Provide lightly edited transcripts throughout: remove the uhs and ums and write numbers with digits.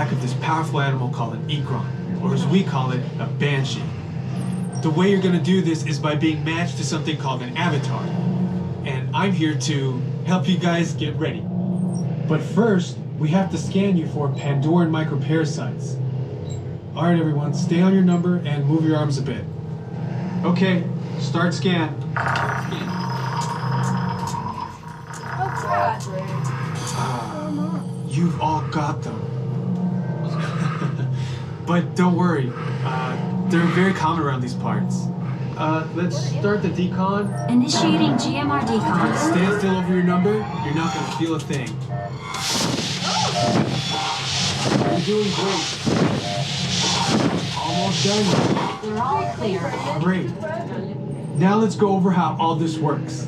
back of this powerful animal called an ikran, or as we call it, a banshee. The way you're gonna do this is by being matched to something called an avatar. And I'm here to help you guys get ready. But first, we have to scan you for Pandoran microparasites. All right, everyone, stay on your number and move your arms a bit. Okay, start scan. You've all got them. But don't worry, they're very common around these parts. Let's start the decon. Initiating GMR decon. Stand still over your number, you're not gonna feel a thing. You're doing great. Almost done. We're all clear. Great. Now let's go over how all this works.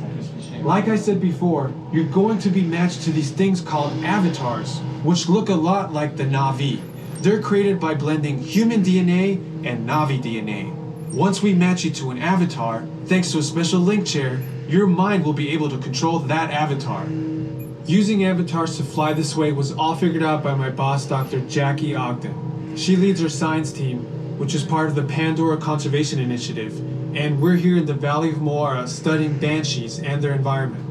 Like I said before, you're going to be matched to these things called avatars, which look a lot like the Na'vi. They're created by blending human DNA and Na'vi DNA. Once we match you to an avatar, thanks to a special link chair, your mind will be able to control that avatar. Using avatars to fly this way was all figured out by my boss, Dr. Jackie Ogden. She leads our science team, which is part of the Pandora Conservation Initiative, and we're here in the Valley of Moara studying banshees and their environment.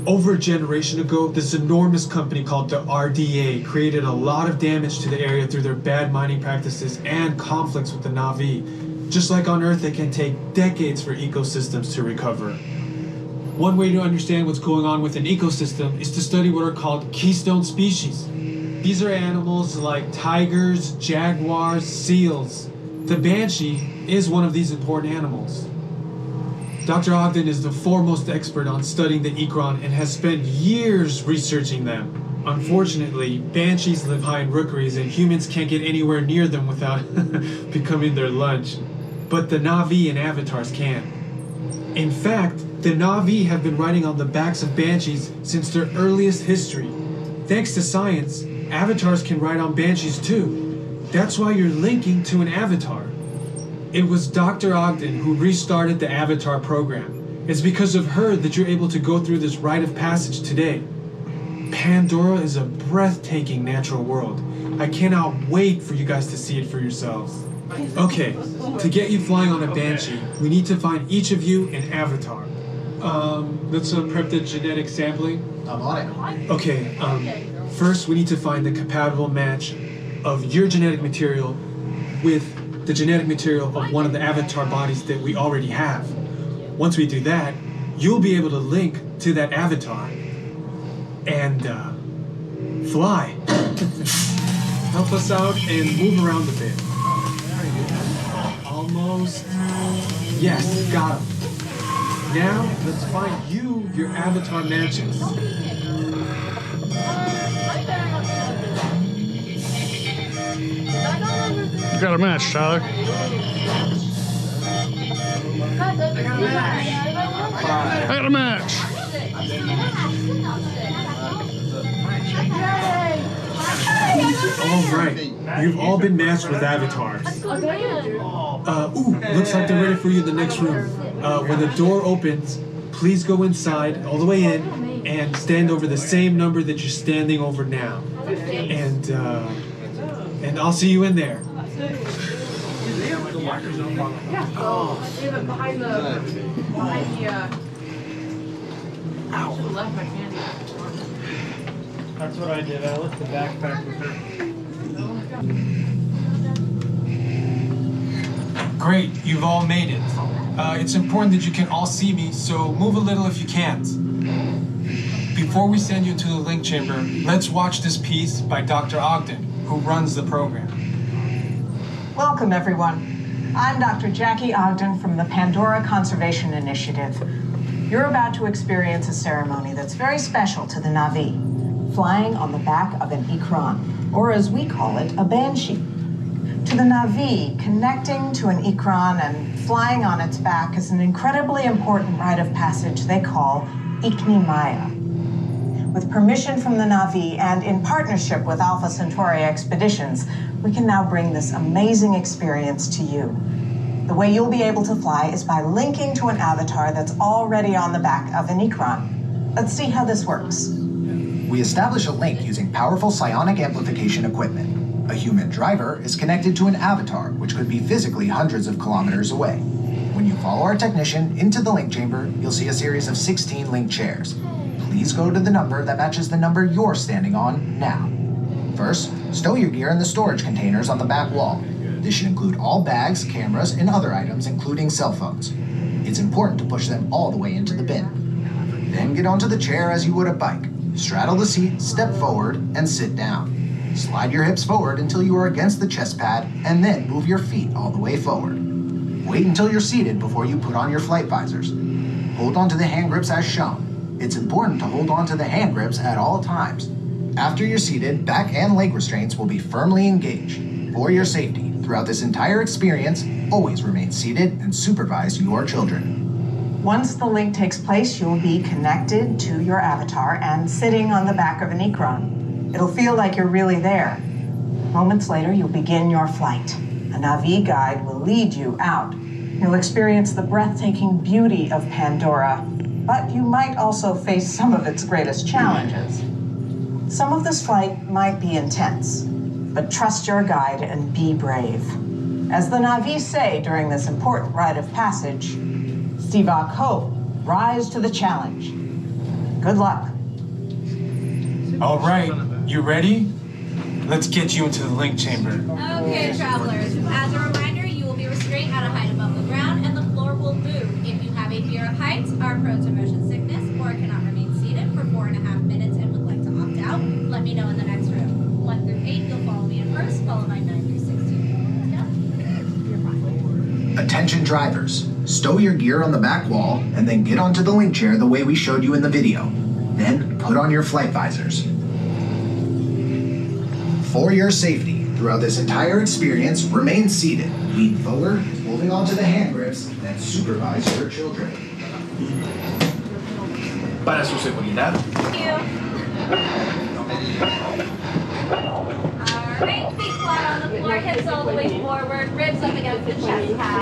Over a generation ago, this enormous company called the RDA created a lot of damage to the area through their bad mining practices and conflicts with the Na'vi. Just like on Earth, it can take decades for ecosystems to recover. One way to understand what's going on with an ecosystem is to study what are called keystone species. These are animals like tigers, jaguars, seals. The banshee is one of these important animals. Dr. Ogden is the foremost expert on studying the ikran and has spent years researching them. Unfortunately, banshees live high in rookeries and humans can't get anywhere near them without becoming their lunch. But the Na'vi and avatars can. In fact, the Na'vi have been riding on the backs of banshees since their earliest history. Thanks to science, avatars can ride on banshees too. That's why you're linking to an avatar. It was Dr. Ogden who restarted the Avatar program. It's because of her that you're able to go through this rite of passage today. Pandora is a breathtaking natural world. I cannot wait for you guys to see it for yourselves. Okay, to get you flying on a banshee, we need to find each of you an avatar. Let's prep the genetic sampling. I'm on it. Okay, first we need to find the compatible match of your genetic material with the genetic material of one of the avatar bodies that we already have. Once we do that, you'll be able to link to that avatar and fly. Help us out and move around a bit. Almost. Yes, got him. Now, let's find you your avatar matches. You got a match, Tyler. I got a match. All right, you've all been matched with avatars. Looks like they're ready for you in the next room. When the door opens, please go inside, all the way in, and stand over the same number that you're standing over now. And I'll see you in there. That's what I did. I left the backpack with her. Great, you've all made it. It's important that you can all see me, so move a little if you can't. Before we send you to the link chamber, let's watch this piece by Dr. Ogden, who runs the program. Welcome, everyone. I'm Dr. Jackie Ogden from the Pandora Conservation Initiative. You're about to experience a ceremony that's very special to the Na'vi, flying on the back of an ikran, or as we call it, a banshee. To the Na'vi, connecting to an ikran and flying on its back is an incredibly important rite of passage they call Ikni Maya. With permission from the Na'vi and in partnership with Alpha Centauri Expeditions, we can now bring this amazing experience to you. The way you'll be able to fly is by linking to an avatar that's already on the back of an ikran. Let's see how this works. We establish a link using powerful psionic amplification equipment. A human driver is connected to an avatar, which could be physically hundreds of kilometers away. When you follow our technician into the link chamber, you'll see a series of 16 link chairs. Please go to the number that matches the number you're standing on now. First, stow your gear in the storage containers on the back wall. This should include all bags, cameras, and other items, including cell phones. It's important to push them all the way into the bin. Then get onto the chair as you would a bike. Straddle the seat, step forward, and sit down. Slide your hips forward until you are against the chest pad, and then move your feet all the way forward. Wait until you're seated before you put on your flight visors. Hold onto the hand grips as shown. It's important to hold onto the hand grips at all times. After you're seated, back and leg restraints will be firmly engaged. For your safety, throughout this entire experience, always remain seated and supervise your children. Once the link takes place, you'll be connected to your avatar and sitting on the back of an Ikron. It'll feel like you're really there. Moments later, you'll begin your flight. A Na'vi guide will lead you out. You'll experience the breathtaking beauty of Pandora, but you might also face some of its greatest challenges. Some of this flight might be intense, but trust your guide and be brave. As the Na'vi say during this important rite of passage, Stivak Ho, rise to the challenge. Good luck. All right, you ready? Let's get you into the link chamber. Okay, travelers. As a reminder, you will be restrained at a height above the ground, and the floor will move. If you have a fear of heights, are prone to motion sickness, or cannot remain seated for 4.5 minutes and would like to opt out, let me know in the next room. 1 through 8, you'll follow me in first, followed by 9 through 16. Yeah. Attention drivers, stow your gear on the back wall and then get onto the link chair the way we showed you in the video. Then put on your flight visors. For your safety, throughout this entire experience, remain seated, lean forward, holding onto the hand grips, and supervise your children. Para su seguridad. Thank you. Alright, feet flat on the floor, hips all the way forward, ribs up against the chest pad.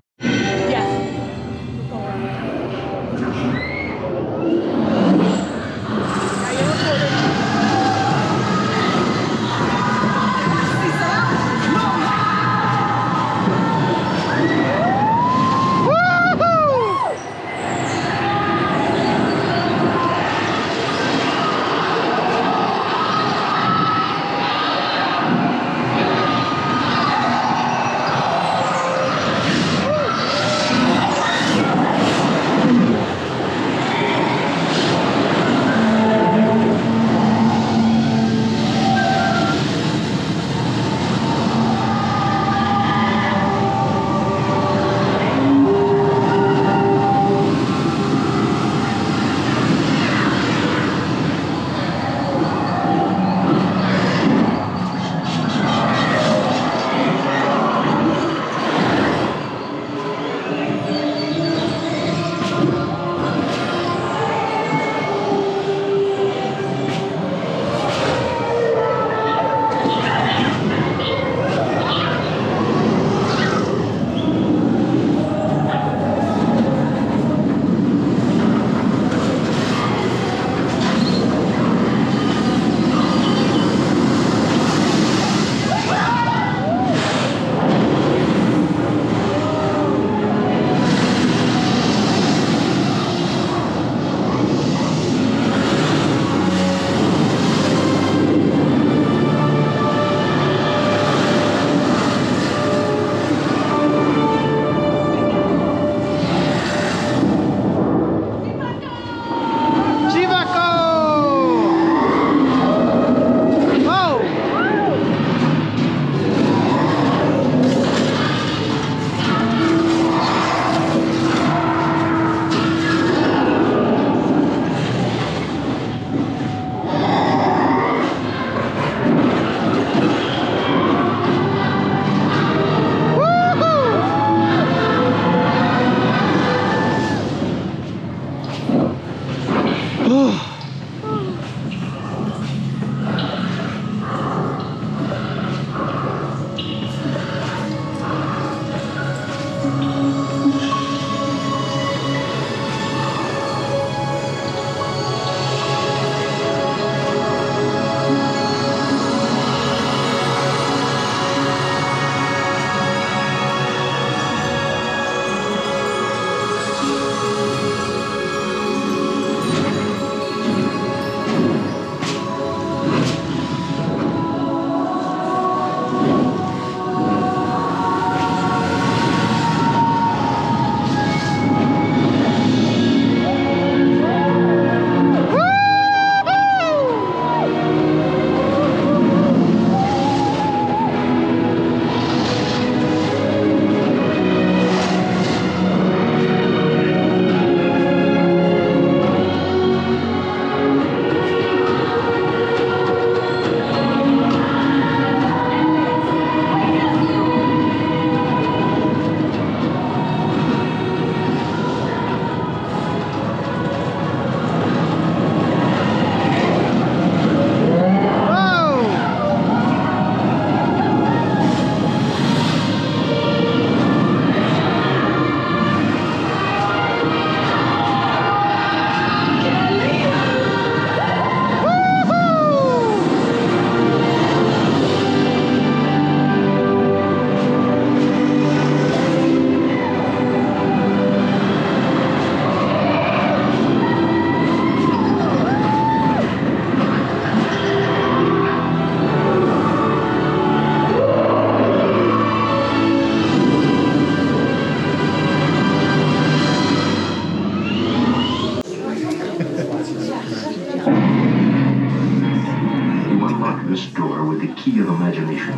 You unlock this door with the key of imagination.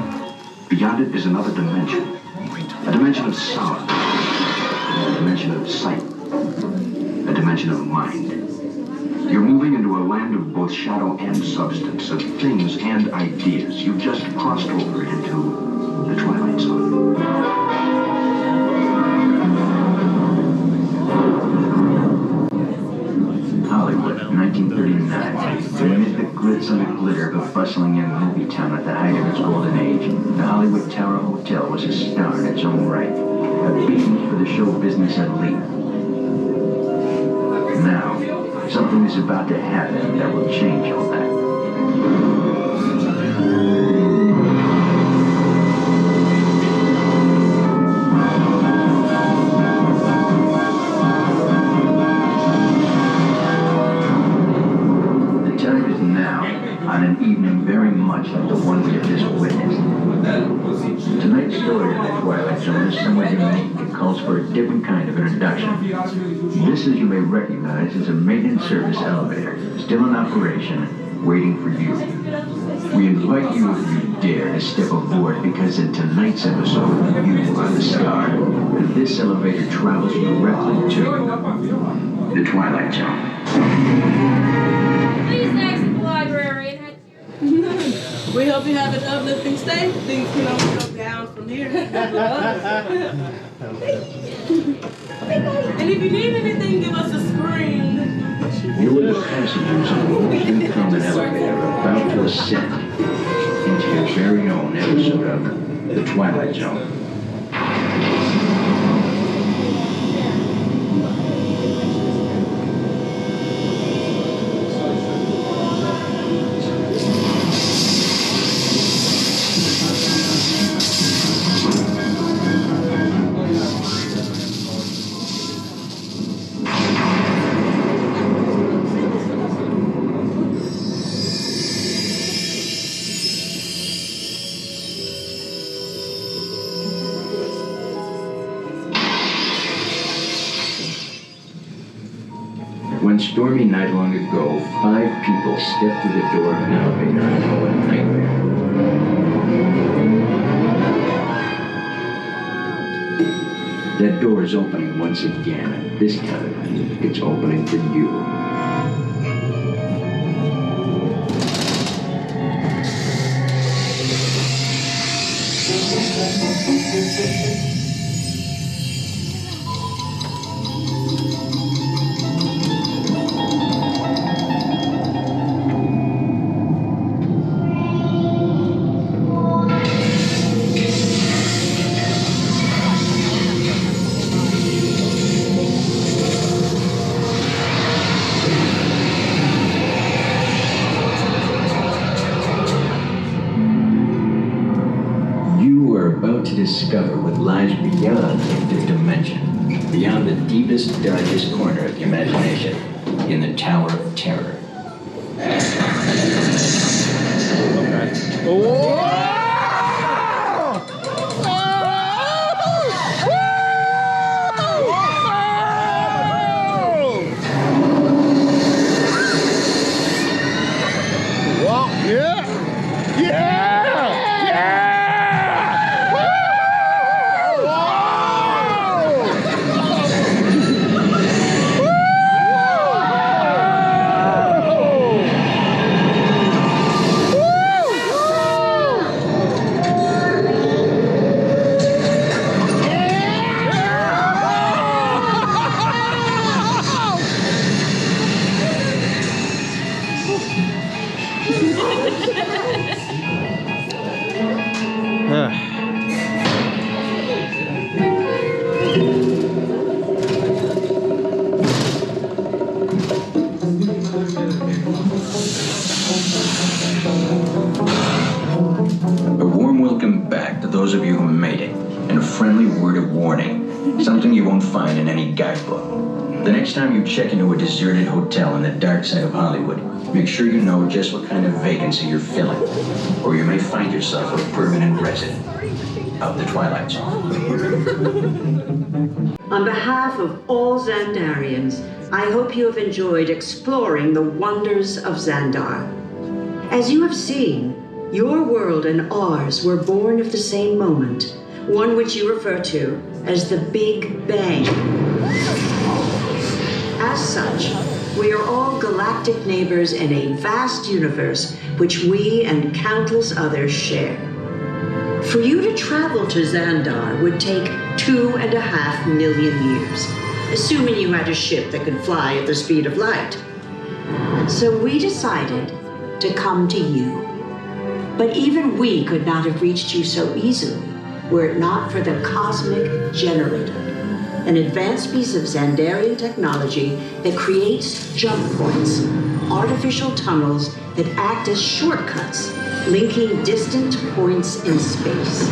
Beyond it is another dimension. A dimension of sound. A dimension of sight. A dimension of mind. You're moving into a land of both shadow and substance, of things and ideas. You've just crossed over into the Twilight Zone. Hollywood, 1939. Amid the glitz and the glitter of a bustling young movie town at the height of its golden age, the Hollywood Tower Hotel was a star in its own right, a beacon for the show business elite. Now, something is about to happen that will change all that. The time is now, on an evening very much like the one we have just witnessed. Tonight's story of the Twilight Zone is somewhat unique and calls for a different kind of introduction. This, as you may recognize, is a maintenance service elevator, still in operation, waiting for you. We invite you, if you dare, to step aboard, because in tonight's episode, you are the star, and this elevator travels directly to the Twilight Zone. Please exit the library. We hope you have an uplifting stay. Things can only go down from here. And if you need anything, give us a scream. You are the passengers of the most uncommon elevator about to ascend into your very own episode of The Twilight Zone. One stormy night long ago, 5 people stepped through the door of an elevator into a nightmare. That door is opening once again, and this time, it's opening for you. To discover what lies beyond the dimension, beyond the deepest, darkest corner of the imagination, in the Tower of Terror. A warm welcome back to those of you who made it, and a friendly word of warning, something you won't find in any guidebook. The next time you check into a deserted hotel in the dark side of Hollywood, make sure you know just what kind of vacancy you're filling, or you may find yourself a permanent resident of the Twilight Zone. On behalf of all Xandarians, I hope you have enjoyed exploring the wonders of Xandar. As you have seen, your world and ours were born of the same moment, one which you refer to as the Big Bang. As such, we are all galactic neighbors in a vast universe which we and countless others share. For you to travel to Xandar would take 2.5 million years, assuming you had a ship that could fly at the speed of light. So we decided to come to you. But even we could not have reached you so easily were it not for the Cosmic Generator, an advanced piece of Xandarian technology that creates jump points, artificial tunnels that act as shortcuts, linking distant points in space.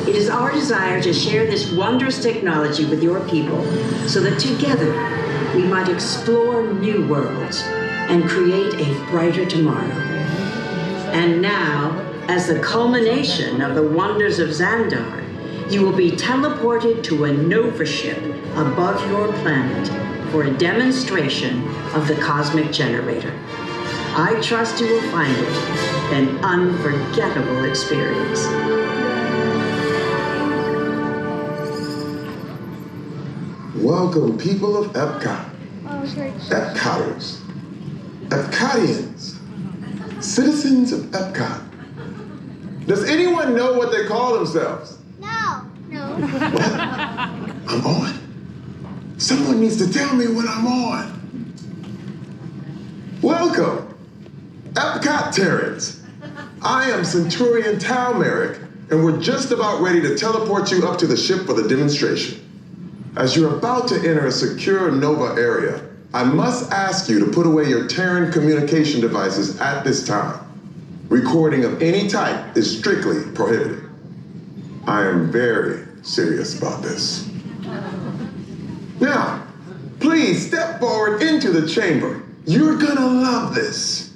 It is our desire to share this wondrous technology with your people so that together we might explore new worlds and create a brighter tomorrow. And now, as the culmination of the wonders of Xandar, you will be teleported to a Nova ship above your planet for a demonstration of the Cosmic Generator. I trust you will find it an unforgettable experience. Welcome, people of Epcot. Epcoters. Epcotians. Citizens of Epcot. Does anyone know what they call themselves? No. What? I'm on. Someone needs to tell me when I'm on. Welcome, Epcot-tarians. I am Centurion Tal Merrick, and we're just about ready to teleport you up to the ship for the demonstration. As you're about to enter a secure Nova area, I must ask you to put away your Terran communication devices at this time. Recording of any type is strictly prohibited. I am very serious about this. Now, please step forward into the chamber. You're gonna love this.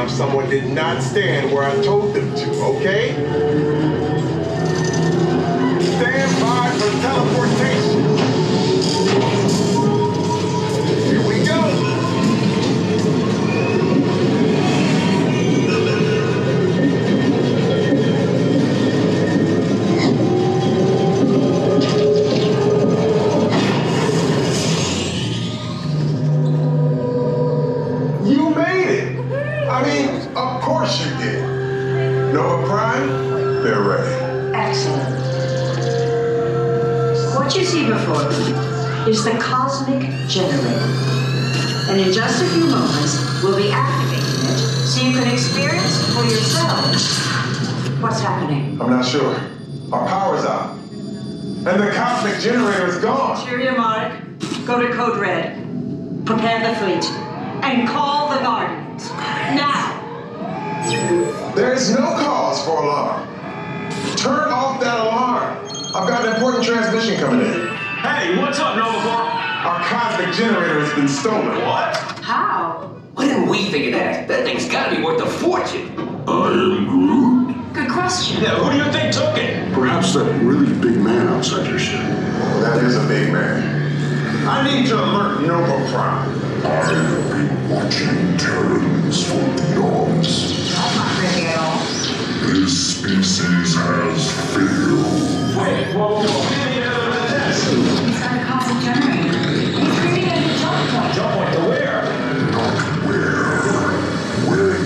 Someone did not stand where I told them to, okay? Stand by for teleportation. Here we go. You made it. I mean, of course you did. Nova Prime, they're ready. Excellent. What you see before you is the Cosmic Generator. And in just a few moments, we'll be activating it so you can experience for yourselves what's happening. I'm not sure. Our power's out. And the Cosmic Generator is gone. Cheerio, Mark. Go to Code Red. Prepare the fleet. And call the Guardians. Now! There is no cause for alarm. Turn off that alarm. I've got an important transmission coming in. Hey, what's up, Nova Corps? Our Cosmic Generator has been stolen. What? How? Why didn't we think of that? That thing's gotta be worth a fortune. I am Groot. Good question. Yeah, who do you think took it? Perhaps that really big man outside your ship. Oh, that is a big man. I need to alert Nova Prime. I have been watching Terrans for eons. That's not creepy at all. This species has failed. Wait, whoa. We didn't even have the test. He's got a Cosmic Generator. He's creating a jump point. Jump point to where? Not where. When.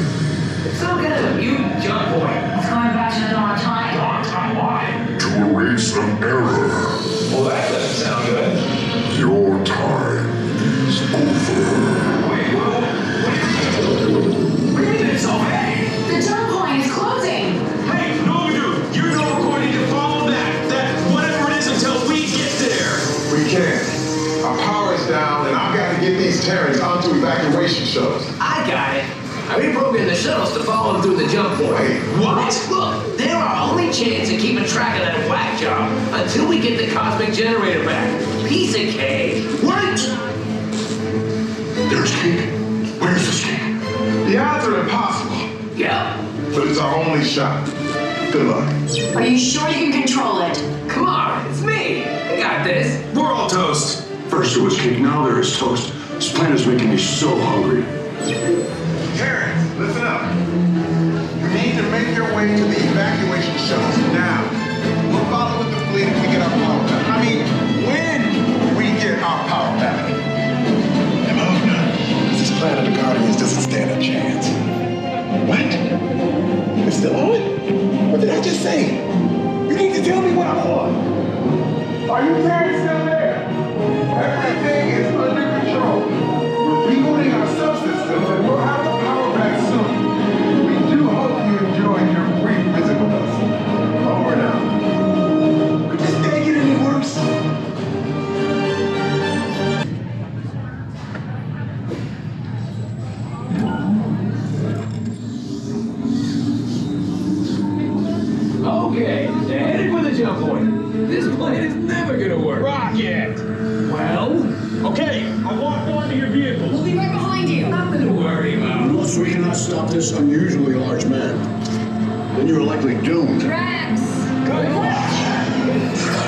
It's some kind of new jump point. It's going back to the dawn of time. Dawn time, why? To erase an error. evacuation shuttles. I got it. I reprogrammed the shuttles to follow them through the jump point. Wait, what? Look, they're our only chance of keeping track of that whack job until we get the cosmic generator back. Piece of cake. Wait! There's cake. Where's this cake? The odds are impossible, Yeah. but it's our only shot. Good luck. Are you sure you can control it? Come on, it's me. I got this. We're all toast. First there was cake, now there is toast. This plan is making me so hungry. Terrence, listen up. You need to make your way to the evacuation shuttles now. We'll follow with the fleet if we get our power back. I mean, when we get our power back. This plan of the Guardians doesn't stand a chance. What? It's still on? What did I just say? You need to tell me what I'm on. Are you Terrence still there? Everything is under control. We're rebooting our subsystems and we'll have the power back soon. We do hope you enjoyed your brief visit with us. Over now. Could this day get any worse? Okay, they're headed for the jump point. This plan is never gonna work. Rocket! Well, Okay, I walked onto your vehicle. We'll be right behind you. nothing to worry about. Unless we cannot stop this unusually large man, then you are likely doomed. Rex! Good luck.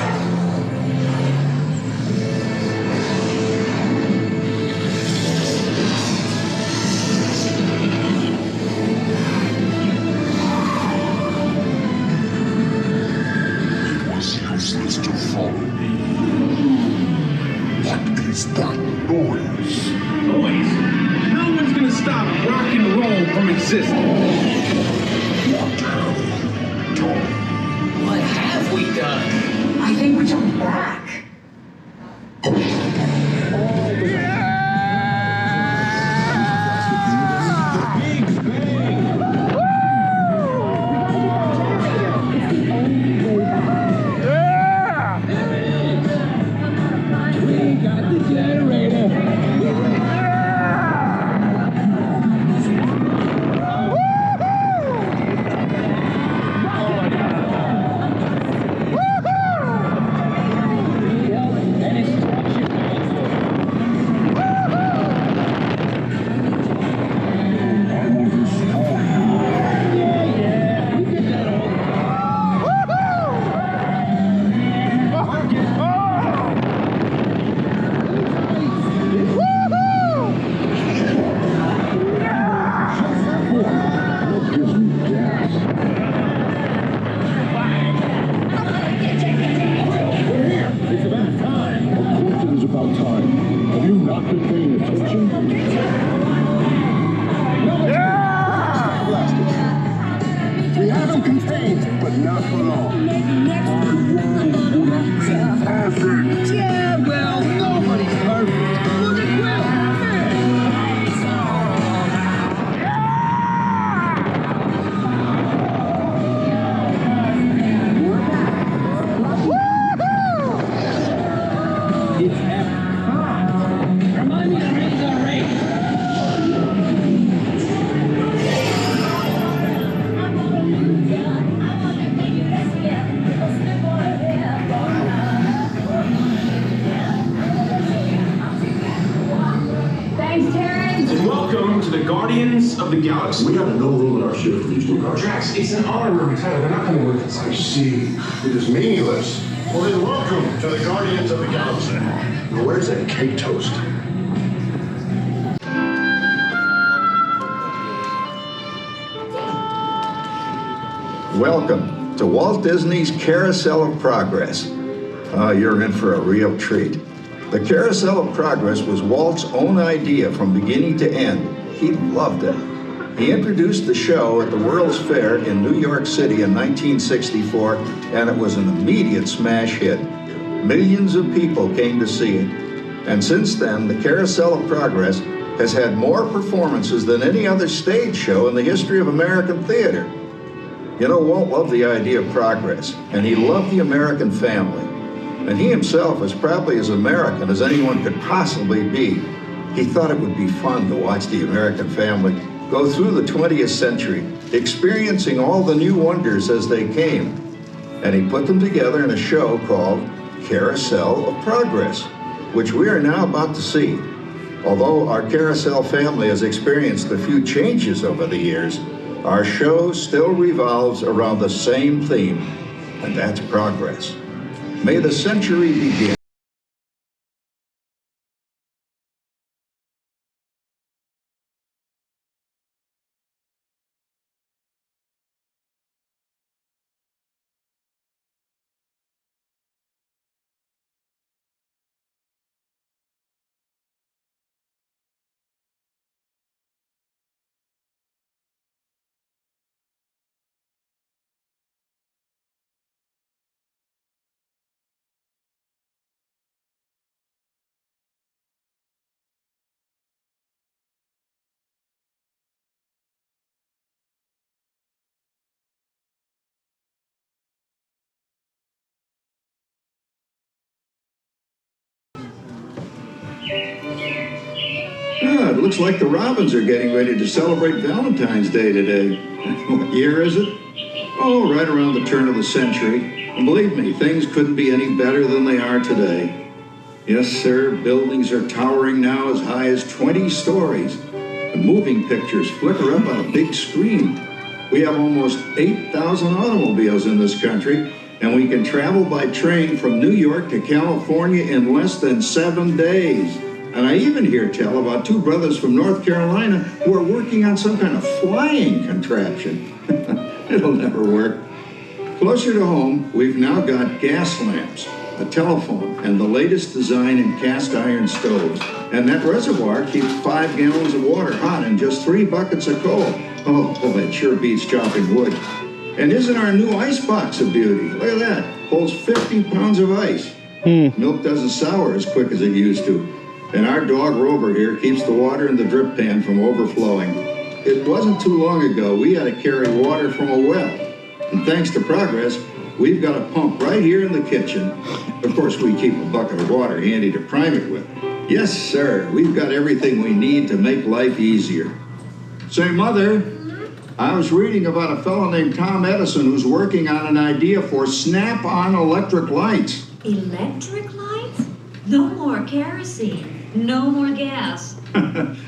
It was useless to follow me. What is that noise? Boys, no one's gonna stop rock and roll from existing. What have we done? What have we done? I think we jumped back. We have him contained, but not for long. Our world will be perfect. Yeah, well, nobody's perfect. Look at Will. It's epic. Remind me to raise our rate. Thanks, Terrence. And welcome to the Guardians of the Galaxy. We have no room in our ship for these new guards. Drax, it's an honorary title. They're not coming with us. I see. It is meaningless. Well, then welcome to the Guardians of the Galaxy. Now, where's that cake toast? Welcome to Walt Disney's Carousel of Progress. You're in for a real treat. The Carousel of Progress was Walt's own idea from beginning to end. He loved it. He introduced the show at the World's Fair in New York City in 1964, and it was an immediate smash hit. Millions of people came to see it. And since then, the Carousel of Progress has had more performances than any other stage show in the history of American theater. You know, Walt loved the idea of progress, and he loved the American family. And he himself is probably as American as anyone could possibly be. He thought it would be fun to watch the American family go through the 20th century, experiencing all the new wonders as they came. And he put them together in a show called Carousel of Progress, which we are now about to see. Although our Carousel family has experienced a few changes over the years, our show still revolves around the same theme, and that's progress. May the century begin. Yeah, it looks like the Robins are getting ready to celebrate Valentine's Day today. What year is it? Oh, right around the turn of the century. And believe me, things couldn't be any better than they are today. Yes, sir, buildings are towering now as high as 20 stories. And moving pictures flicker up on a big screen. We have almost 8,000 automobiles in this country, and we can travel by train from New York to California in less than 7 days. And I even hear tell about 2 brothers from North Carolina who are working on some kind of flying contraption. It'll never work. Closer to home, we've now got gas lamps, a telephone, and the latest design in cast iron stoves. And that reservoir keeps 5 gallons of water hot in just 3 buckets of coal. Oh, boy, it sure beats chopping wood. And isn't our new ice box a beauty? Look at that. Holds 50 pounds of ice. Milk doesn't sour as quick as it used to. And our dog Rover here keeps the water in the drip pan from overflowing. It wasn't too long ago we had to carry water from a well. And thanks to progress, we've got a pump right here in the kitchen. Of course, we keep a bucket of water handy to prime it with. Yes, sir, we've got everything we need to make life easier. Say, Mother, I was reading about a fellow named Tom Edison who's working on an idea for snap-on electric lights. Electric lights? No more kerosene. No more gas.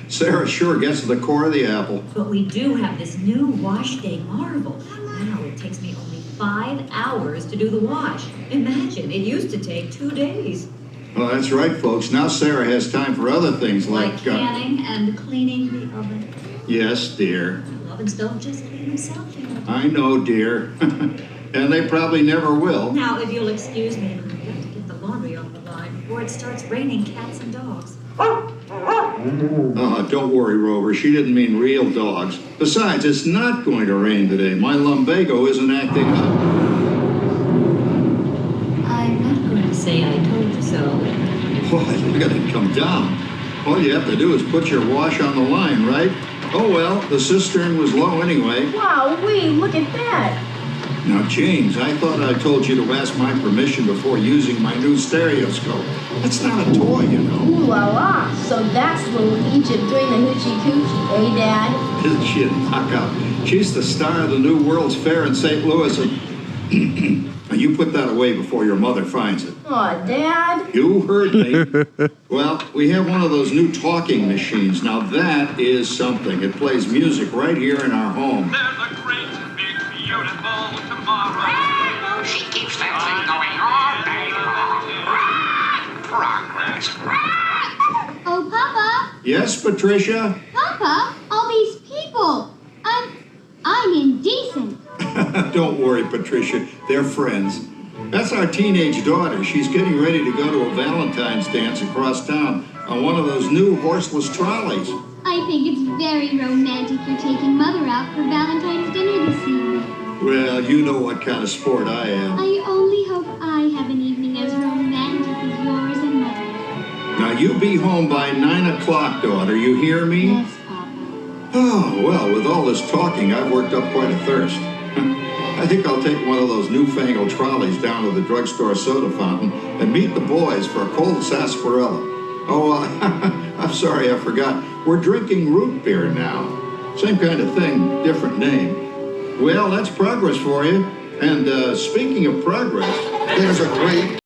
Sarah sure gets to the core of the apple. But we do have this new wash day marvel. Now it takes me only 5 hours to do the wash. Imagine, it used to take 2 days. Well, that's right, folks. Now Sarah has time for other things Like canning and cleaning the oven. Yes, dear. Ovens don't just clean themselves, you know. I know, dear. And they probably never will. Now, if you'll excuse me, I've got to get the laundry off the line before it starts raining cats and dogs. Don't worry, Rover. She didn't mean real dogs. Besides, it's not going to rain today. My lumbago isn't acting up. I'm not going to say I told you so. Boy, look at it come down. All you have to do is put your wash on the line, right? Oh, well, the cistern was low anyway. Wow-wee, look at that. Now, James, I thought I told you to ask my permission before using my new stereoscope. That's not a toy, you know. Ooh la la. So that's little Egypt doing the hoochie coochie, eh, Dad? Isn't she a knockout? She's the star of the new World's Fair in St. Louis. And you put that away before your mother finds it. Aw, Dad. You heard me. Well, we have one of those new talking machines. Now that is something. It plays music right here in our home. There's a great, big, beautiful tomorrow. She keeps that thing going all day long. Progress. Oh, Papa. Yes, Patricia? Papa, all these people. I'm indecent. Don't worry, Patricia. They're friends. That's our teenage daughter. She's getting ready to go to a Valentine's dance across town on one of those new horseless trolleys. I think it's very romantic you're taking Mother out for Valentine's dinner this evening. Well, you know what kind of sport I am. I only hope I have an evening as romantic as yours and Mother's. Now, you be home by 9 o'clock, daughter. You hear me? Yes, Papa. Oh, well, with all this talking, I've worked up quite a thirst. I think I'll take one of those newfangled trolleys down to the drugstore soda fountain and meet the boys for a cold sarsaparilla. Oh, I'm sorry, I forgot. We're drinking root beer now. Same kind of thing, different name. Well, that's progress for you. And speaking of progress, there's a great...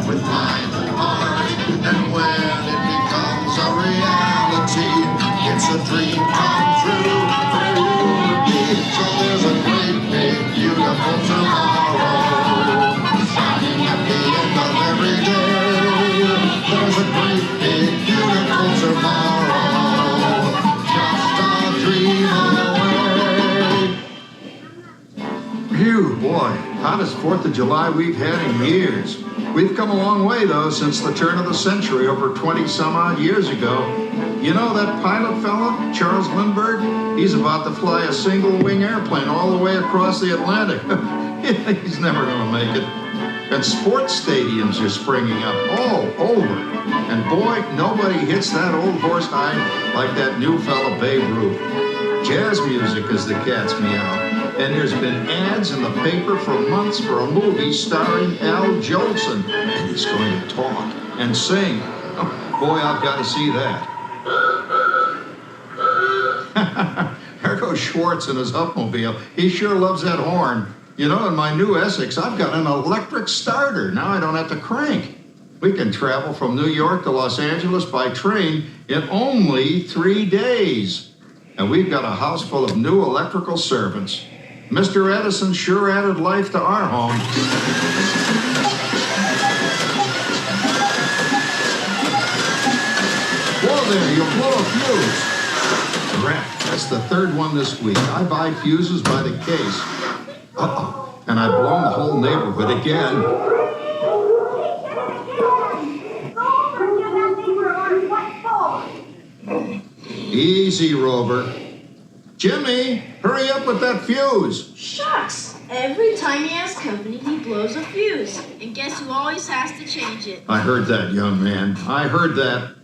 With mind and heart, and when it becomes a reality, it's a dream come true for you and me. So there's a great, big, beautiful tomorrow, shining at the end of every day. There's a great, big, beautiful tomorrow, just a dream away. Phew, boy, hottest 4th of July we've had in years. We've come a long way, though, since the turn of the century, over 20-some-odd years ago. You know that pilot fella, Charles Lindbergh? He's about to fly a single-wing airplane all the way across the Atlantic. He's never going to make it. And sports stadiums are springing up all over. And boy, nobody hits that old horse high like that new fella Babe Ruth. Jazz music is the cat's meow. And there's been ads in the paper for months for a movie starring Al Jolson. And he's going to talk and sing. Oh, boy, I've got to see that. There goes Schwartz in his upmobile. He sure loves that horn. You know, in my new Essex, I've got an electric starter. Now I don't have to crank. We can travel from New York to Los Angeles by train in only 3 days. And we've got a house full of new electrical servants. Mr. Edison sure added life to our home. Whoa there, you'll blow a fuse. Crap, that's the 3rd one this week. I buy fuses by the case. Uh-oh, and I've blown the whole neighborhood again. Easy, Rover. Jimmy, hurry up with that fuse. Shucks. Every time he has company, he blows a fuse. And guess who always has to change it? I heard that, young man. I heard that.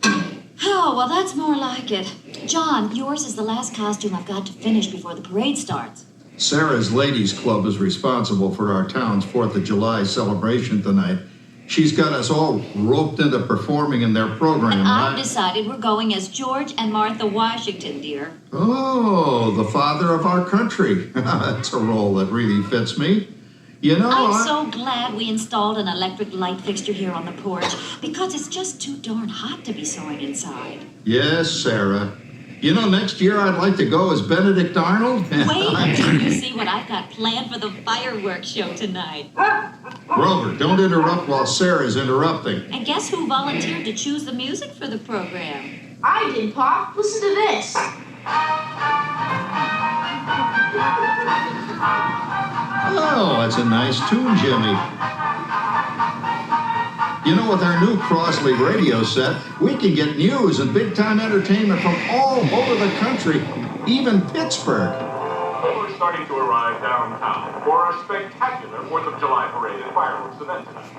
Oh, well, that's more like it. John, yours is the last costume I've got to finish before the parade starts. Sarah's Ladies Club is responsible for our town's 4th of July celebration tonight. She's got us all roped into performing in their program. And I've decided we're going as George and Martha Washington, dear. Oh, the father of our country. That's a role that really fits me. You know, I'm so glad we installed an electric light fixture here on the porch because it's just too darn hot to be sewing inside. Yes, Sarah. You know, next year I'd like to go as Benedict Arnold. Wait until you see what I've got planned for the fireworks show tonight. Rover, don't interrupt while Sarah's interrupting. And guess who volunteered to choose the music for the program? I did, Pop. Listen to this. Oh, that's a nice tune, Jimmy. You know, with our new Crossley radio set, we can get news and big-time entertainment from all over the country, even Pittsburgh. We're starting to arrive downtown for a spectacular 4th of July parade and fireworks event tonight.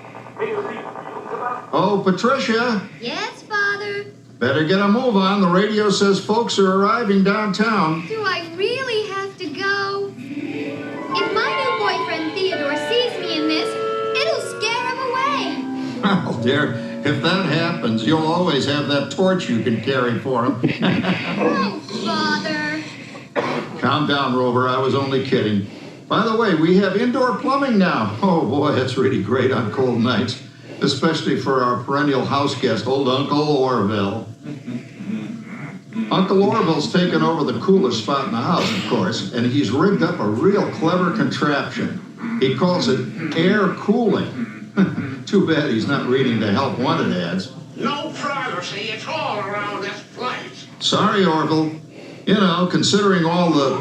Oh, Patricia. Yes, Father? Better get a move on. The radio says folks are arriving downtown. Do I really have to go? If my new boyfriend Theodore sees me in this, it'll scare him away. Oh, dear. If that happens, you'll always have that torch you can carry for him. Oh, Father. Calm down, Rover. I was only kidding. By the way, we have indoor plumbing now. Oh, boy, that's really great on cold nights, especially for our perennial house guest, old Uncle Orville. Uncle Orville's taken over the coolest spot in the house, of course, and he's rigged up a real clever contraption. He calls it air cooling. Too bad he's not reading the help wanted ads. No privacy at all around this place. Sorry, Orville. You know, considering all the...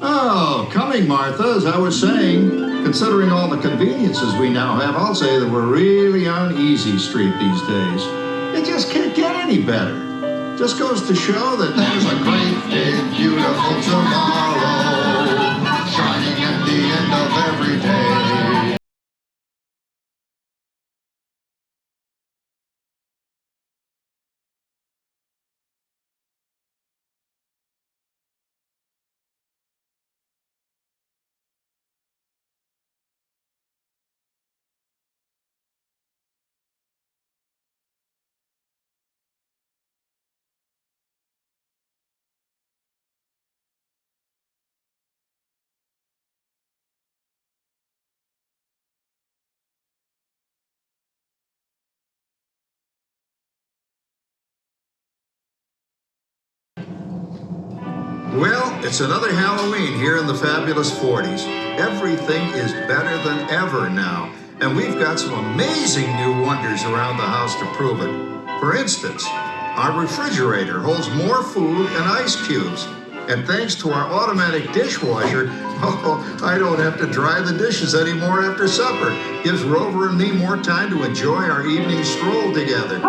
Oh, coming, Martha, as I was saying, considering all the conveniences we now have, I'll say that we're really on easy street these days. It just can't get any better. Just goes to show that there's a great, big, beautiful tomorrow, shining at the end of every day. It's another Halloween here in the fabulous 40s. Everything is better than ever now, and we've got some amazing new wonders around the house to prove it. For instance, our refrigerator holds more food and ice cubes. And thanks to our automatic dishwasher, I don't have to dry the dishes anymore after supper. Gives Rover and me more time to enjoy our evening stroll together.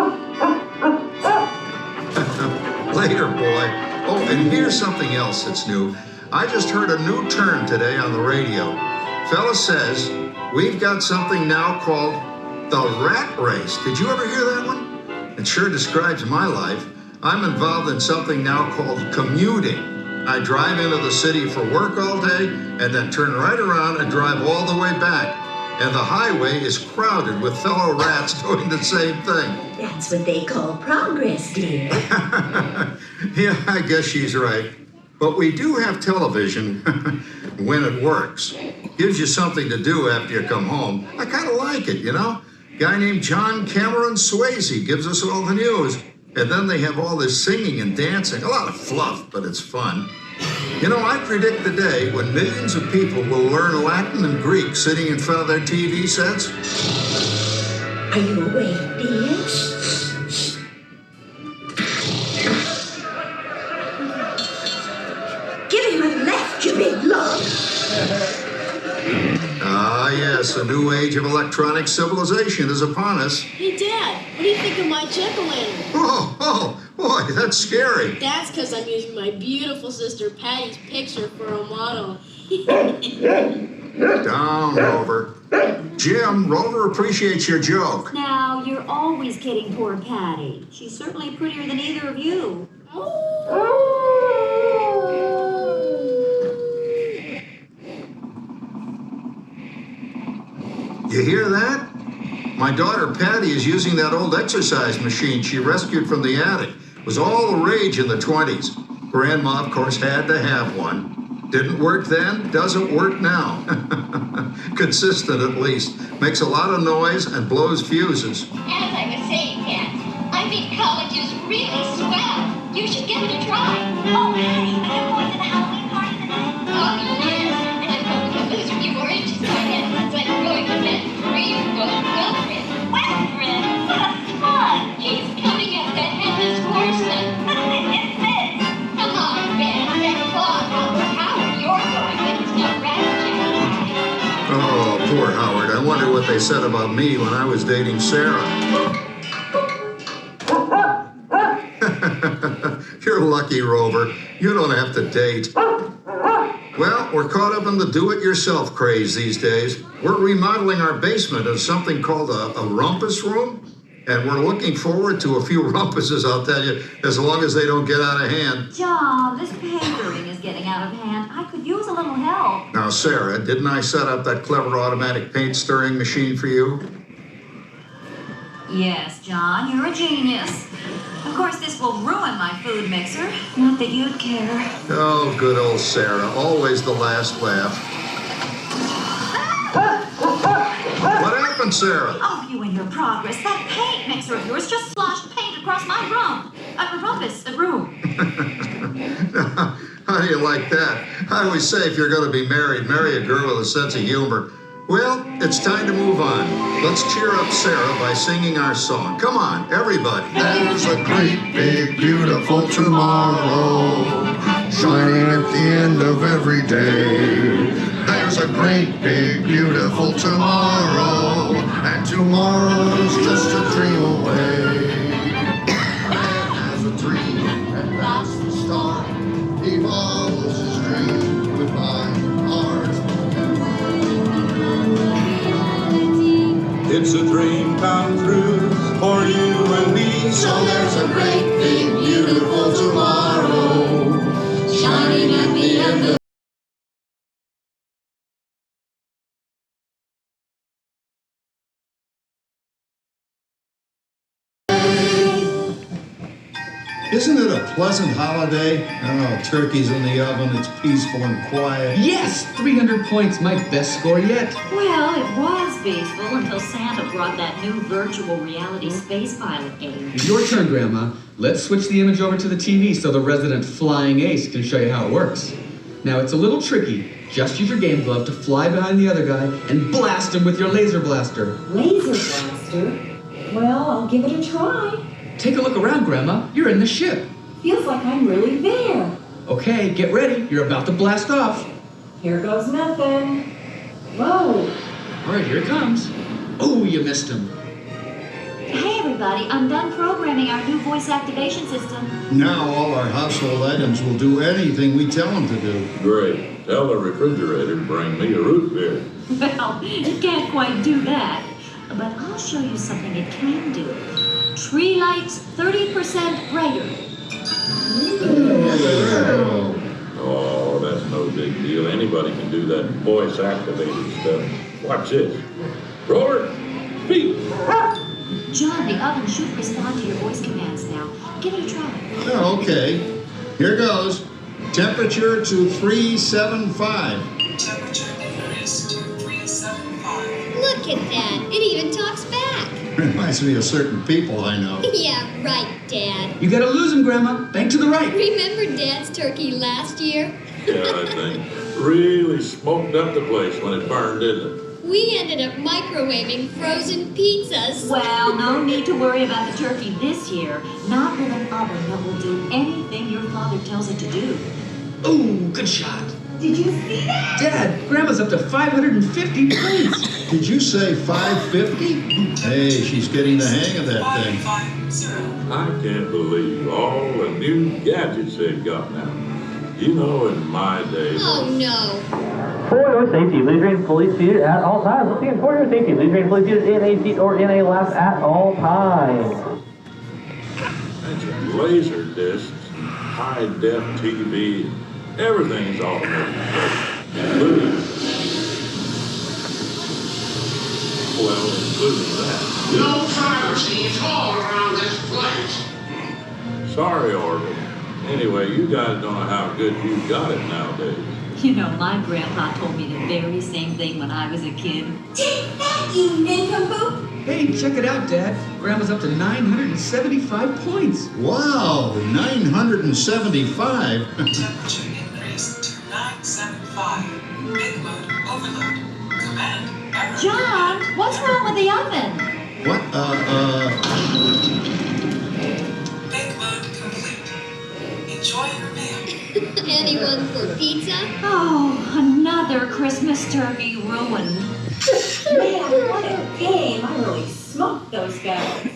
Later, boy. Oh, and here's something else that's new. I just heard a new term today on the radio. Fella says we've got something now called the rat race. Did you ever hear that one? It sure describes my life. I'm involved in something now called commuting. I drive into the city for work all day and then turn right around and drive all the way back. And the highway is crowded with fellow rats doing the same thing. That's what they call progress, dear. Yeah, I guess she's right. But we do have television when it works. Gives you something to do after you come home. I kind of like it, you know? Guy named John Cameron Swayze gives us all the news. And then they have all this singing and dancing. A lot of fluff, but it's fun. You know, I predict the day when millions of people will learn Latin and Greek sitting in front of their TV sets. Are you awake, dear? Give him a left, you big lug. Ah, yes, a new age of electronic civilization is upon us. Hey, Dad, what do you think of my jack-o'-lantern? Oh, boy, that's scary. That's because I'm using my beautiful sister Patty's picture for a model. Down, Rover. Jim, Rover appreciates your joke. Now, you're always kidding poor Patty. She's certainly prettier than either of you. You hear that? My daughter Patty is using that old exercise machine she rescued from the attic. It was all the rage in the 20s. Grandma, of course, had to have one. Didn't work then, doesn't work now. Consistent, at least. Makes a lot of noise and blows fuses. As I was saying, Pat, I think college is really swell. You should give it a try. Oh, Patty, I'm going to the Halloween party tonight. Oh, yes. And I'm hoping to lose a few more inches by then. It's like going to bed free with Wilfred. Wilfred? That's fun. He's coming up that headless horse and... It's this. Come on, Ben. Let's clock Robert Howard. You're going with his new rat jacket. Oh, poor Howard. I wonder what they said about me when I was dating Sarah. You're lucky, Rover. You don't have to date. Well, we're caught up in the do-it-yourself craze these days. We're remodeling our basement as something called a rumpus room. And we're looking forward to a few rumpuses, I'll tell you, as long as they don't get out of hand. John, this papering is getting out of hand. I could use a little help. Now, Sarah, didn't I set up that clever automatic paint stirring machine for you? Yes, John, you're a genius. Of course, this will ruin my food mixer. Not that you'd care. Oh, good old Sarah. Always the last laugh. What happened, Sarah? Oh, you and your progress. That paint mixer of yours just sloshed paint across my room. The room. How do you like that? I always say if you're going to be married, marry a girl with a sense of humor. Well, it's time to move on. Let's cheer up Sarah by singing our song. Come on, everybody. There's a great, big, beautiful tomorrow shining at the end of every day. There's a great, big, beautiful tomorrow, and tomorrow's just a dream away. Man has a dream, and that's the start. He follows his dream with my heart. It's a dream come true for you and me. So there's a great, big, beautiful tomorrow shining at the end of Isn't it a pleasant holiday? Oh, turkey's in the oven, it's peaceful and quiet. Yes! 300 points, my best score yet. Well, it was peaceful until Santa brought that new virtual reality space pilot game. Your turn, Grandma. Let's switch the image over to the TV so the resident flying ace can show you how it works. Now, it's a little tricky. Just use your game glove to fly behind the other guy and blast him with your laser blaster. Laser blaster? Well, I'll give it a try. Take a look around, Grandma. You're in the ship. Feels like I'm really there. Okay, get ready. You're about to blast off. Here goes nothing. Whoa. All right, here it comes. Oh, you missed him. Hey, everybody. I'm done programming our new voice activation system. Now all our household items will do anything we tell them to do. Great. Tell the refrigerator to bring me a root beer. Well, it can't quite do that. But I'll show you something it can do. Tree lights 30% brighter. Oh, that's no big deal. Anybody can do that voice-activated stuff. Watch this. Roar, speak. John, the oven should respond to your voice commands now. Give it a try. Oh, okay. Here goes. Temperature to 375. Temperature increased to 375. Look at that. It even talks back. Reminds me of certain people I know. Yeah, right, Dad. You gotta lose him, Grandma. Bank to the right. Remember Dad's turkey last year? Yeah, I think. Really smoked up the place when it burned, didn't it? We ended up microwaving frozen pizzas. Well, no need to worry about the turkey this year. Not with an oven that will do anything your father tells it to do. Ooh, good shot. Did you see that? Dad, Grandma's up to 550 points. Did you say 550? Hey, she's getting the hang of that thing. 550. I can't believe all the new gadgets they've got now. You know, in my day. Oh, no. For your safety, please remain fully seated at all times. Once again, for your safety, please remain fully seated in a seat or in a lap at all times. That's laser discs, high-def TV, everything's automated. Including, well, including that. No privacy at all around this place. Sorry, Orville. Anyway, you guys don't know how good you've got it nowadays. You know, my grandpa told me the very same thing when I was a kid. Take that, you nincompoop! Hey, check it out, Dad. Grandma's up to 975 points. Wow, 975. Temperature increased to 975. Big load overload. Command error. John, what's wrong with the oven? What? Big load complete. Enjoy your meal. Anyone for pizza? Oh, another Christmas turkey ruined. Man, what a game. I really smoked those guys.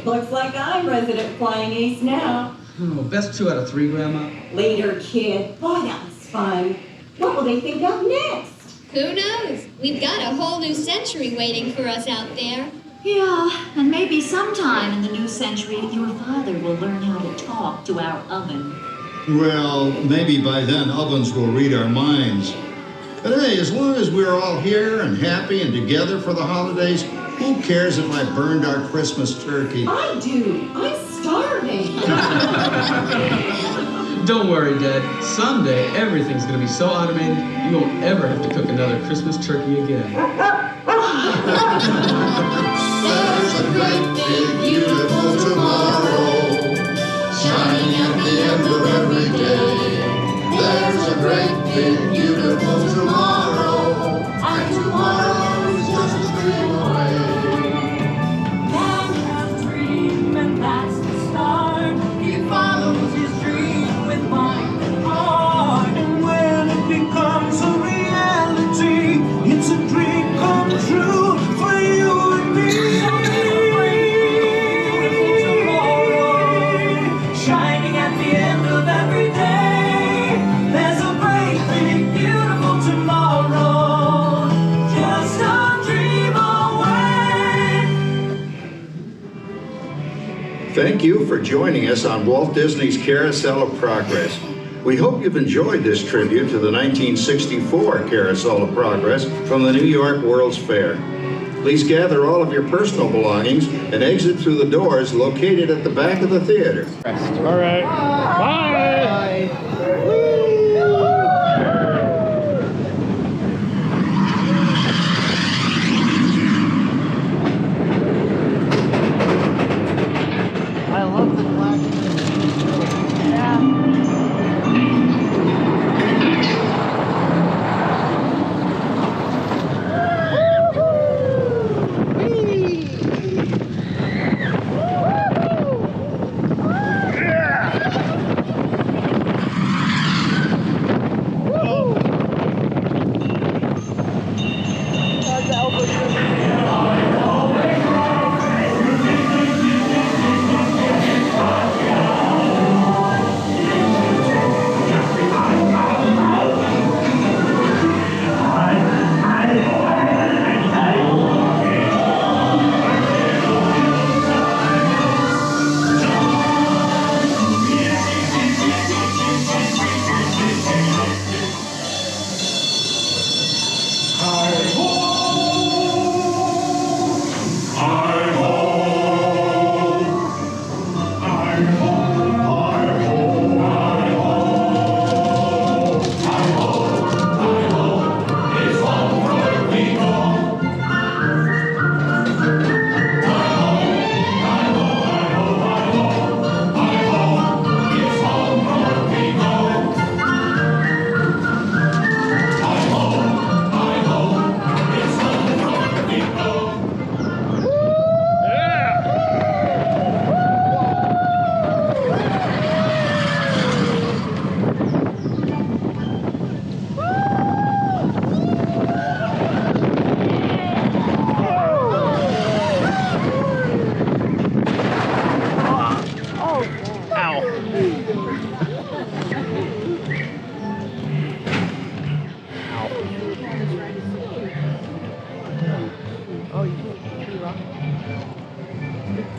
Looks like I'm resident flying ace now. Oh, best 2 out of 3, Grandma. Later, kid. Boy, that was fun. What will they think of next? Who knows? We've got a whole new century waiting for us out there. Yeah, and maybe sometime in the new century, your father will learn how to talk to our oven. Well, maybe by then ovens will read our minds. But hey, as long as we're all here and happy and together for the holidays, who cares if I burned our Christmas turkey? I do. I'm starving. Don't worry, Dad. Someday, everything's gonna be so automated, you won't ever have to cook another Christmas turkey again. There's a great big beautiful tomorrow, shining at the end of every day. There's a great big beautiful tomorrow, and tomorrow's just a dream away. Man has a dream, and that's the start. He follows his dream with mind and heart. And when it becomes a reality, it's a dream come true for you and me. Shining at the end of every day, there's a great big beautiful tomorrow, just a dream away. Thank you for joining us on Walt Disney's Carousel of Progress. We hope you've enjoyed this tribute to the 1964 Carousel of Progress from the New York World's Fair. Please gather all of your personal belongings and exit through the doors located at the back of the theater. All right. Bye. I love the black. Yeah.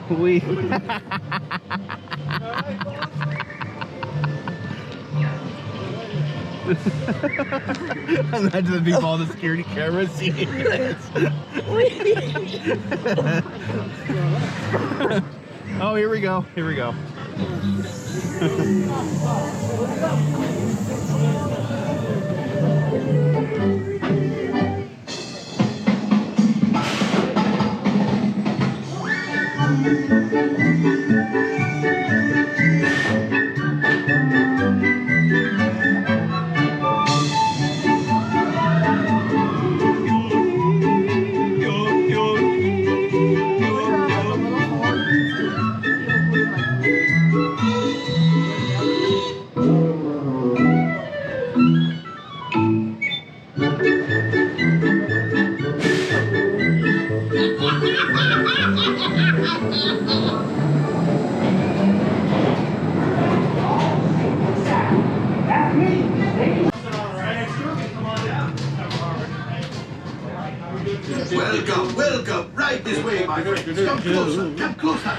We. Imagine the people on the security camera seeing this. Oh, here we go. Here we go. Welcome, welcome. Right this way, my friends. Come closer, come closer.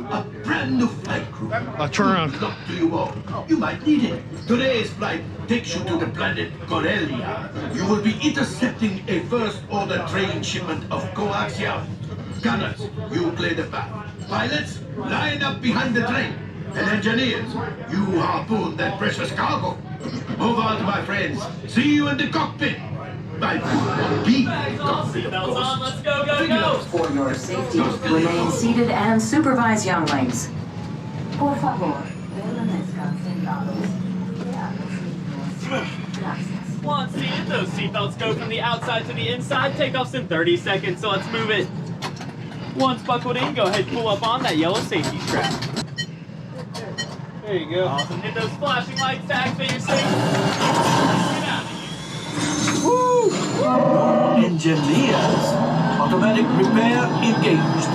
A brand new flight crew. Turn around. Good luck to you all. You might need it. Today's flight takes you to the planet Corellia. You will be intercepting a first-order train shipment of coaxium. Gunners, you play the path. Pilots, line up behind the train. And engineers, you harpoon that precious cargo. Move out, my friends. See you in the cockpit. My big cockpit, of course. Let's go. For your safety, remain seated and supervise younglings. Por favor, permanezcan sentados. Once seated, those seatbelts go from the outside to the inside. Takeoff's in 30 seconds, so let's move it. Once buckled in, go ahead and pull up on that yellow safety strap. There you go. Awesome. Hit those flashing lights to activate your safety. Get out of here. Woo! Engineers. Automatic repair engaged.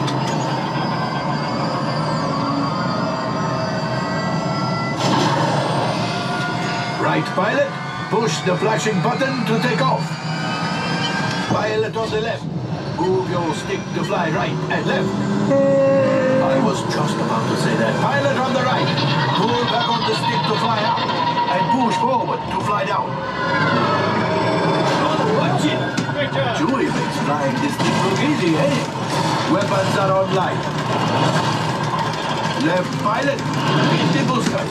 Right, pilot. Push the flashing button to take off. Pilot on the left. Move your stick to fly right and left. I was just about to say that. Pilot on the right. Pull back on the stick to fly up. And push forward to fly down. Oh, watch it. Great job. Joey makes flying this thing look easy, eh? Weapons are online. Left pilot. Hit the booster.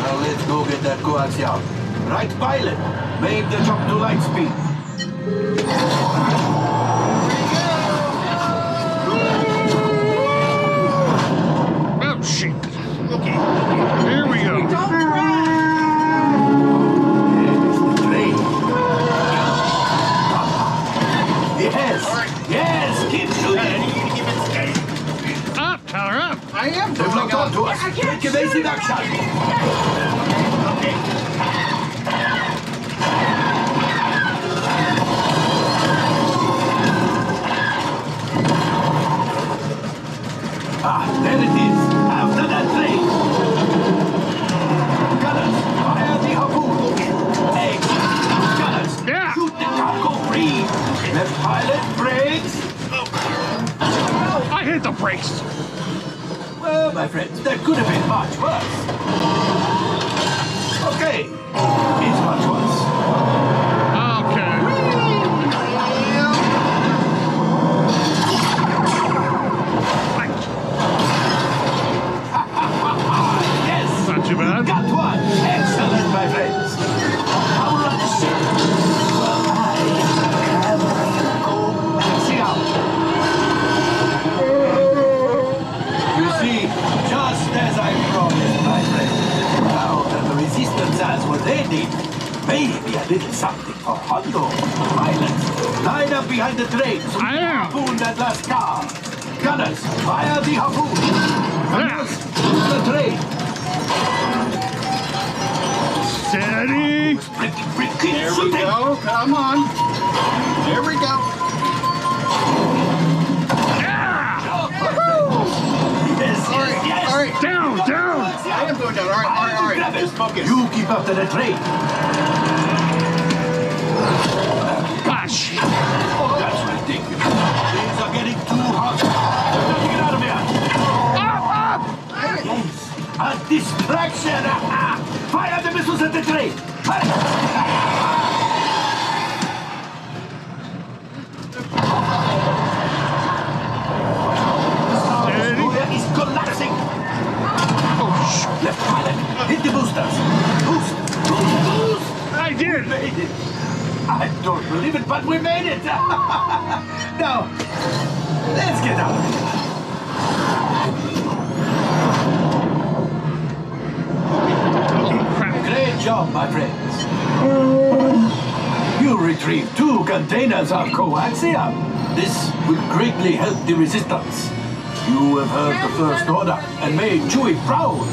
Now let's go get that coaxium. Right pilot. Make the jump to light speed. Oh, shit. Okay. Here we go. Yes. Yes. Keep shooting. Up, Tyler, up. I am. They've locked onto us. Make evasive action. There it is. After that train. Gunners, fire the harpoon. Hey, gunners, yeah. Shoot the cargo free. Left pilot, brakes. I hit the brakes. Well, my friends, that could have been much worse. Okay, it's much worse. Okay. Yes. Not too bad. Got one. Excellent, my friends. How much? Well, I have go taxi out. You see, just as I promised, my friend. Now that the resistance has what they need, maybe a little something for Hondo. Pilots, line up behind the train so we can harpoon that last car. Gunners, fire the harpoon. Gunners, move the train. Steady. There we go. Come on. There we go. Yeah! Yes, All right. yes. All right. Down. I am going down. All right. Just focus. You keep up to the train. Gosh. Oh, that's ridiculous. Things are getting too hot. Get out of here. A distraction. Fire the missiles at the train. Is collapsing. Oh, left pilot. Hit the boosters. Boost. I did. We made it. I don't believe it, but we made it. Now, let's get out of here. Great job, my friends. You retrieved 2 containers of coaxium. This will greatly help the resistance. You have heard the First Order and made Chewie proud.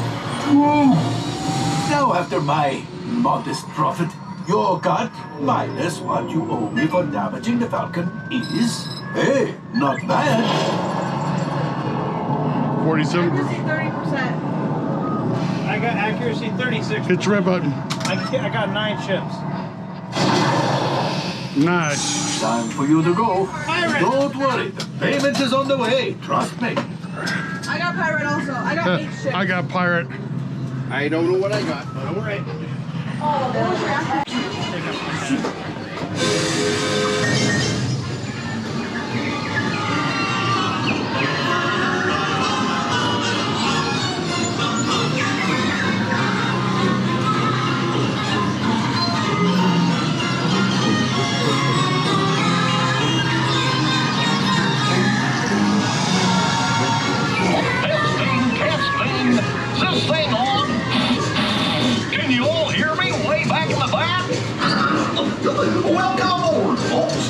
Now, after my modest profit, your cut minus what you owe me for damaging the Falcon is, hey, not bad. 47. 30%. I got accuracy 36. Hit the red button. I got 9 ships. Nice. Time for you to go. Don't worry, the payment is on the way. Trust me. I got pirate also. I got 8 ships. I got pirate. I don't know what I got, but all right. Oh, that was Testing. Is this thing on? Can you all hear me way back in the back? Welcome aboard, folks.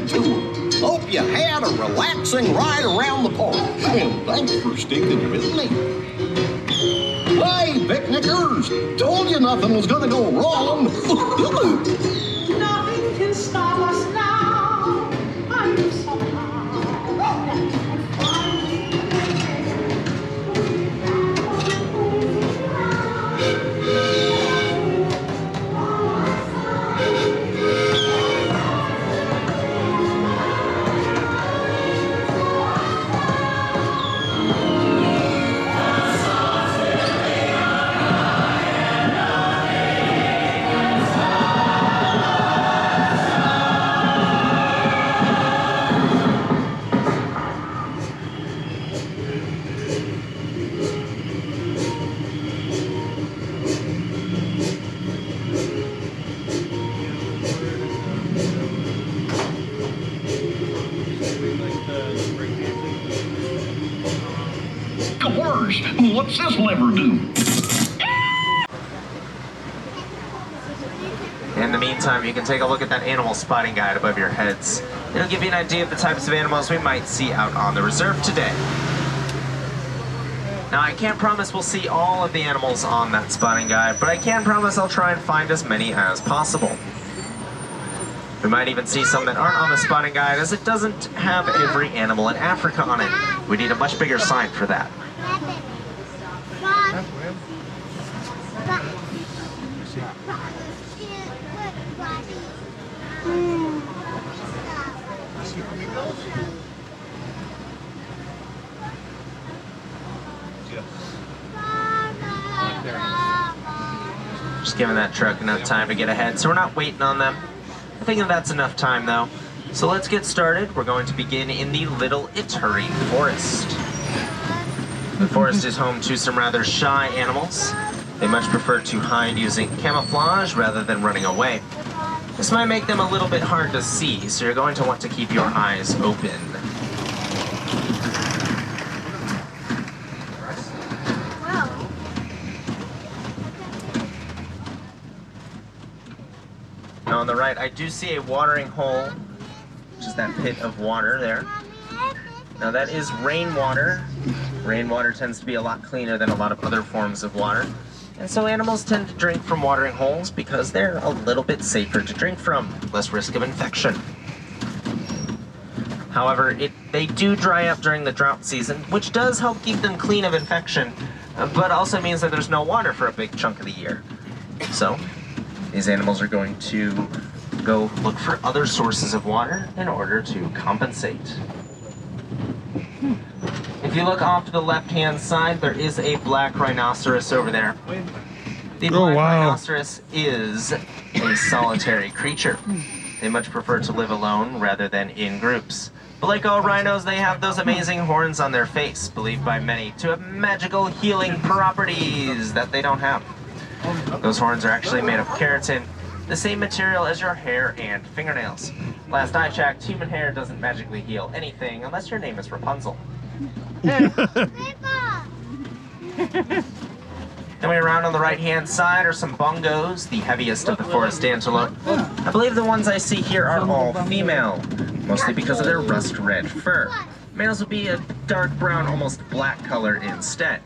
Bakersfield Tour. Hope you had a relaxing ride around the park. And thanks for sticking with me. Hey, picnickers! Told you nothing was gonna go wrong. Nothing can stop us now. I'm so Worse, what's this lever do? In the meantime, you can take a look at that animal spotting guide above your heads. It'll give you an idea of the types of animals we might see out on the reserve today. Now, I can't promise we'll see all of the animals on that spotting guide, but I can promise I'll try and find as many as possible. We might even see some that aren't on the spotting guide, as it doesn't have every animal in Africa on it. We need a much bigger sign for that. Just giving that truck enough time to get ahead, so we're not waiting on them. I think that's enough time though. So let's get started. We're going to begin in the Little Ituri Forest. The forest is home to some rather shy animals. They much prefer to hide using camouflage rather than running away. This might make them a little bit hard to see, so you're going to want to keep your eyes open. Now on the right, I do see a watering hole, which is that pit of water there. Now that is rainwater. Rainwater tends to be a lot cleaner than a lot of other forms of water. And so animals tend to drink from watering holes because they're a little bit safer to drink from, less risk of infection. However, they do dry up during the drought season, which does help keep them clean of infection, but also means that there's no water for a big chunk of the year. So, these animals are going to go look for other sources of water in order to compensate. If you look off to the left-hand side, there is a black rhinoceros over there. The black rhinoceros is a solitary creature. They much prefer to live alone rather than in groups. But like all rhinos, they have those amazing horns on their face, believed by many to have magical healing properties that they don't have. Those horns are actually made of keratin, the same material as your hair and fingernails. Last I checked, human hair doesn't magically heal anything unless your name is Rapunzel. Coming around on the right-hand side are some bongos, the heaviest of the forest antelope. I believe the ones I see here are all female, mostly because of their rust-red fur. Males will be a dark brown, almost black color instead.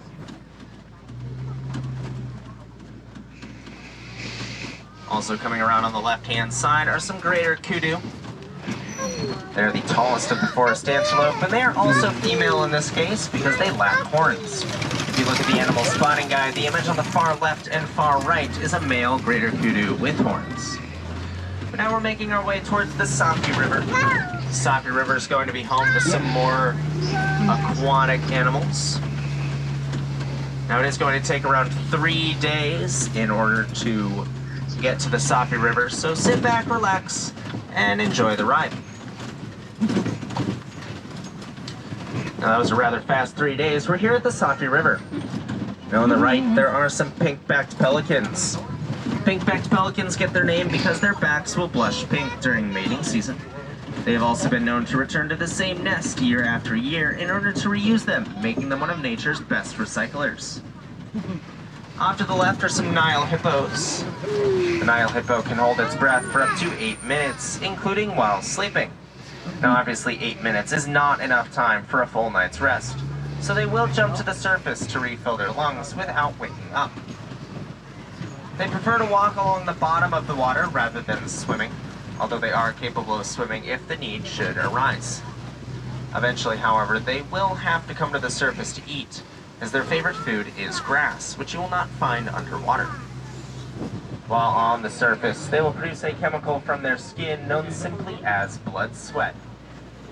Also coming around on the left-hand side are some greater kudu. They're the tallest of the forest antelope, and they are also female in this case because they lack horns. If you look at the animal spotting guide, the image on the far left and far right is a male greater kudu with horns. But now we're making our way towards the Sapi River. The Sapi River is going to be home to some more aquatic animals. Now it is going to take around 3 days in order to get to the Sapi River, so sit back, relax, and enjoy the ride. Now that was a rather fast 3 days. We're here at the Sapi River. Now on the right, there are some pink-backed pelicans. Pink-backed pelicans get their name because their backs will blush pink during mating season. They have also been known to return to the same nest year after year in order to reuse them, making them one of nature's best recyclers. Off to the left are some Nile hippos. The Nile hippo can hold its breath for up to 8 minutes, including while sleeping. Now obviously 8 minutes is not enough time for a full night's rest, so they will jump to the surface to refill their lungs without waking up. They prefer to walk along the bottom of the water rather than swimming, although they are capable of swimming if the need should arise. Eventually, however, they will have to come to the surface to eat, as their favorite food is grass, which you will not find underwater. While on the surface, they will produce a chemical from their skin known simply as blood sweat.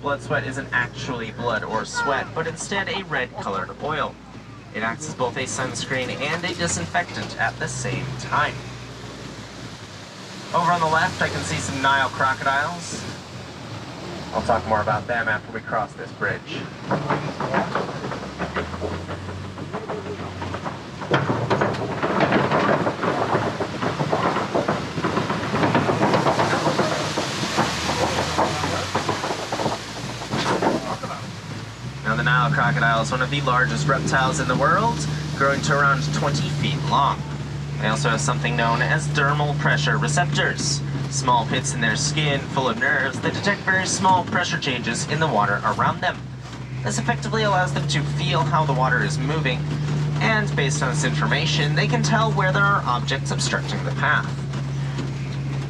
Blood sweat isn't actually blood or sweat, but instead a red-colored oil. It acts as both a sunscreen and a disinfectant at the same time. Over on the left, I can see some Nile crocodiles. I'll talk more about them after we cross this bridge. Now, the Nile crocodile is one of the largest reptiles in the world, growing to around 20 feet long. They also have something known as dermal pressure receptors, small pits in their skin full of nerves that detect very small pressure changes in the water around them. This effectively allows them to feel how the water is moving, and based on this information, they can tell where there are objects obstructing the path.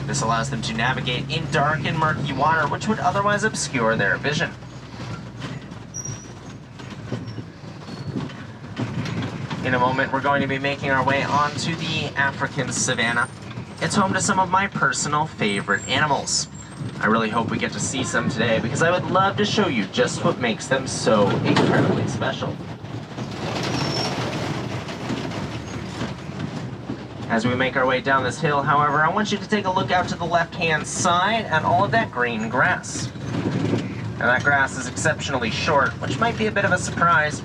This allows them to navigate in dark and murky water, which would otherwise obscure their vision. In a moment, we're going to be making our way onto the African savanna. It's home to some of my personal favorite animals. I really hope we get to see some today because I would love to show you just what makes them so incredibly special. As we make our way down this hill, however, I want you to take a look out to the left-hand side at all of that green grass. Now that grass is exceptionally short, which might be a bit of a surprise,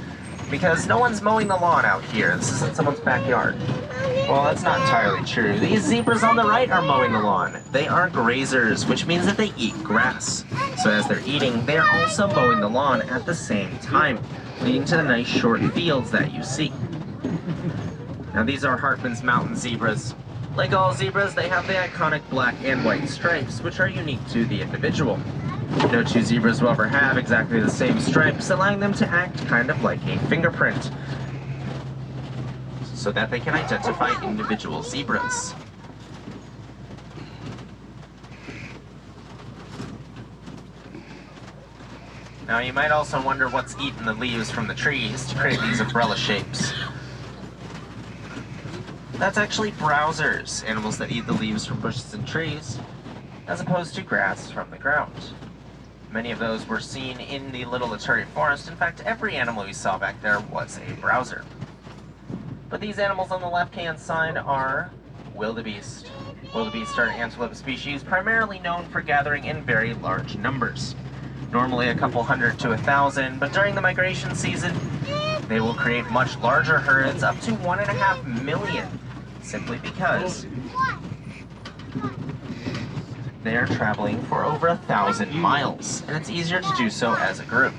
because no one's mowing the lawn out here. This isn't someone's backyard. Well, that's not entirely true. These zebras on the right are mowing the lawn. They are grazers, which means that they eat grass. So as they're eating, they're also mowing the lawn at the same time, leading to the nice short fields that you see. Now these are Hartman's mountain zebras. Like all zebras, they have the iconic black and white stripes, which are unique to the individual. No two zebras will ever have exactly the same stripes, allowing them to act kind of like a fingerprint, so that they can identify individual zebras. Now you might also wonder what's eating the leaves from the trees to create these umbrella shapes. That's actually browsers, animals that eat the leaves from bushes and trees, as opposed to grass from the ground. Many of those were seen in the Little Laturi Forest. In fact, every animal we saw back there was a browser. But these animals on the left-hand side are wildebeest. Wildebeest are an antelope species primarily known for gathering in very large numbers. Normally a couple hundred to 1,000, but during the migration season, they will create much larger herds, up to 1.5 million, simply because they are traveling for over 1,000 miles, and it's easier to do so as a group.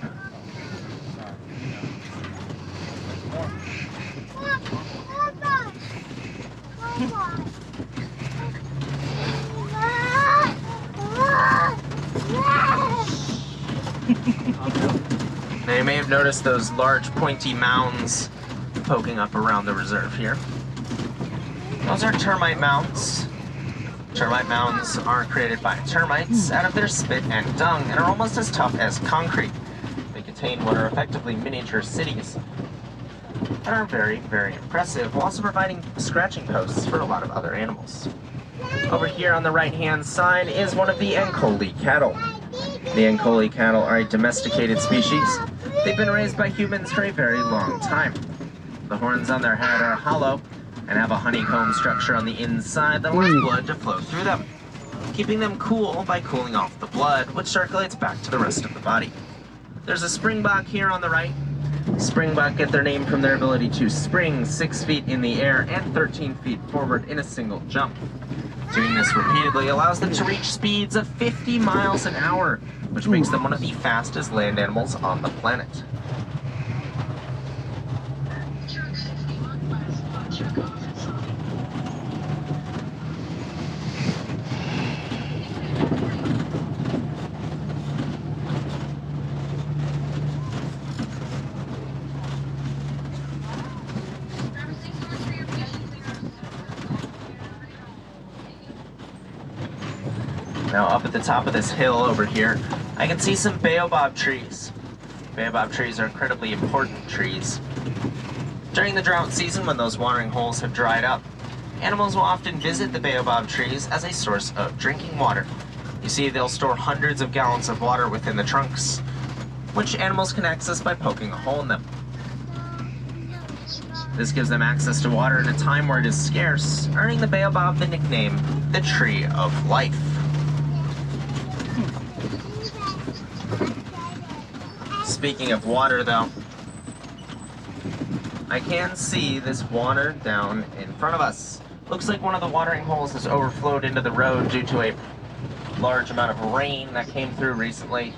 Now you may have noticed those large pointy mounds poking up around the reserve here. Those are termite mounds. Termite mounds are created by termites out of their spit and dung and are almost as tough as concrete. They contain what are effectively miniature cities and are very, very impressive, while also providing scratching posts for a lot of other animals. Over here on the right-hand side is one of the Ankole cattle. The Ankole cattle are a domesticated species. They've been raised by humans for a very long time. The horns on their head are hollow and have a honeycomb structure on the inside that allows blood to flow through them, keeping them cool by cooling off the blood, which circulates back to the rest of the body. There's a springbok here on the right. Springbok get their name from their ability to spring 6 feet in the air and 13 feet forward in a single jump. Doing this repeatedly allows them to reach speeds of 50 miles an hour, which makes them one of the fastest land animals on the planet. Now up at the top of this hill over here, I can see some baobab trees. Baobab trees are incredibly important trees. During the drought season, when those watering holes have dried up, animals will often visit the baobab trees as a source of drinking water. You see, they'll store hundreds of gallons of water within the trunks, which animals can access by poking a hole in them. This gives them access to water at a time where it is scarce, earning the baobab the nickname, the Tree of Life. Speaking of water, though, I can see this water down in front of us. Looks like one of the watering holes has overflowed into the road due to a large amount of rain that came through recently.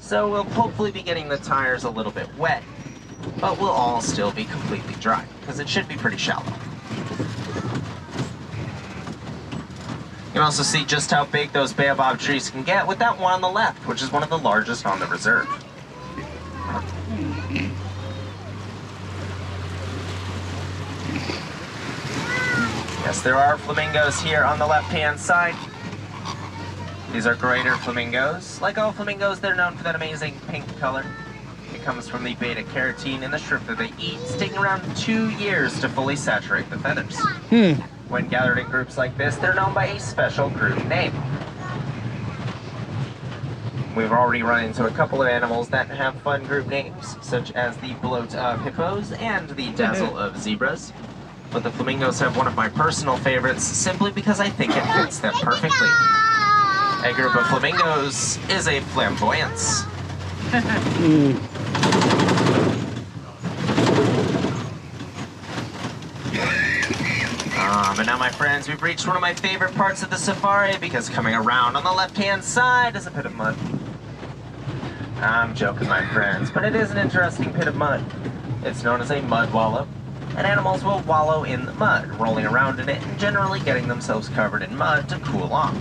So we'll hopefully be getting the tires a little bit wet, but we'll all still be completely dry, because it should be pretty shallow. You can also see just how big those baobab trees can get with that one on the left, which is one of the largest on the reserve. Yes, there are flamingos here on the left-hand side. These are greater flamingos. Like all flamingos, they're known for that amazing pink color. It comes from the beta-carotene in the shrimp that they eat. It's taking around 2 years to fully saturate the feathers. When gathered in groups like this, they're known by a special group name. We've already run into a couple of animals that have fun group names, such as the bloat of hippos and the dazzle of zebras. But the flamingos have one of my personal favorites, simply because I think it fits them perfectly. A group of flamingos is a flamboyance. And now, my friends, we've reached one of my favorite parts of the safari, because coming around on the left-hand side is a pit of mud. I'm joking, my friends, but it is an interesting pit of mud. It's known as a mud wallow, and animals will wallow in the mud, rolling around in it and generally getting themselves covered in mud to cool off.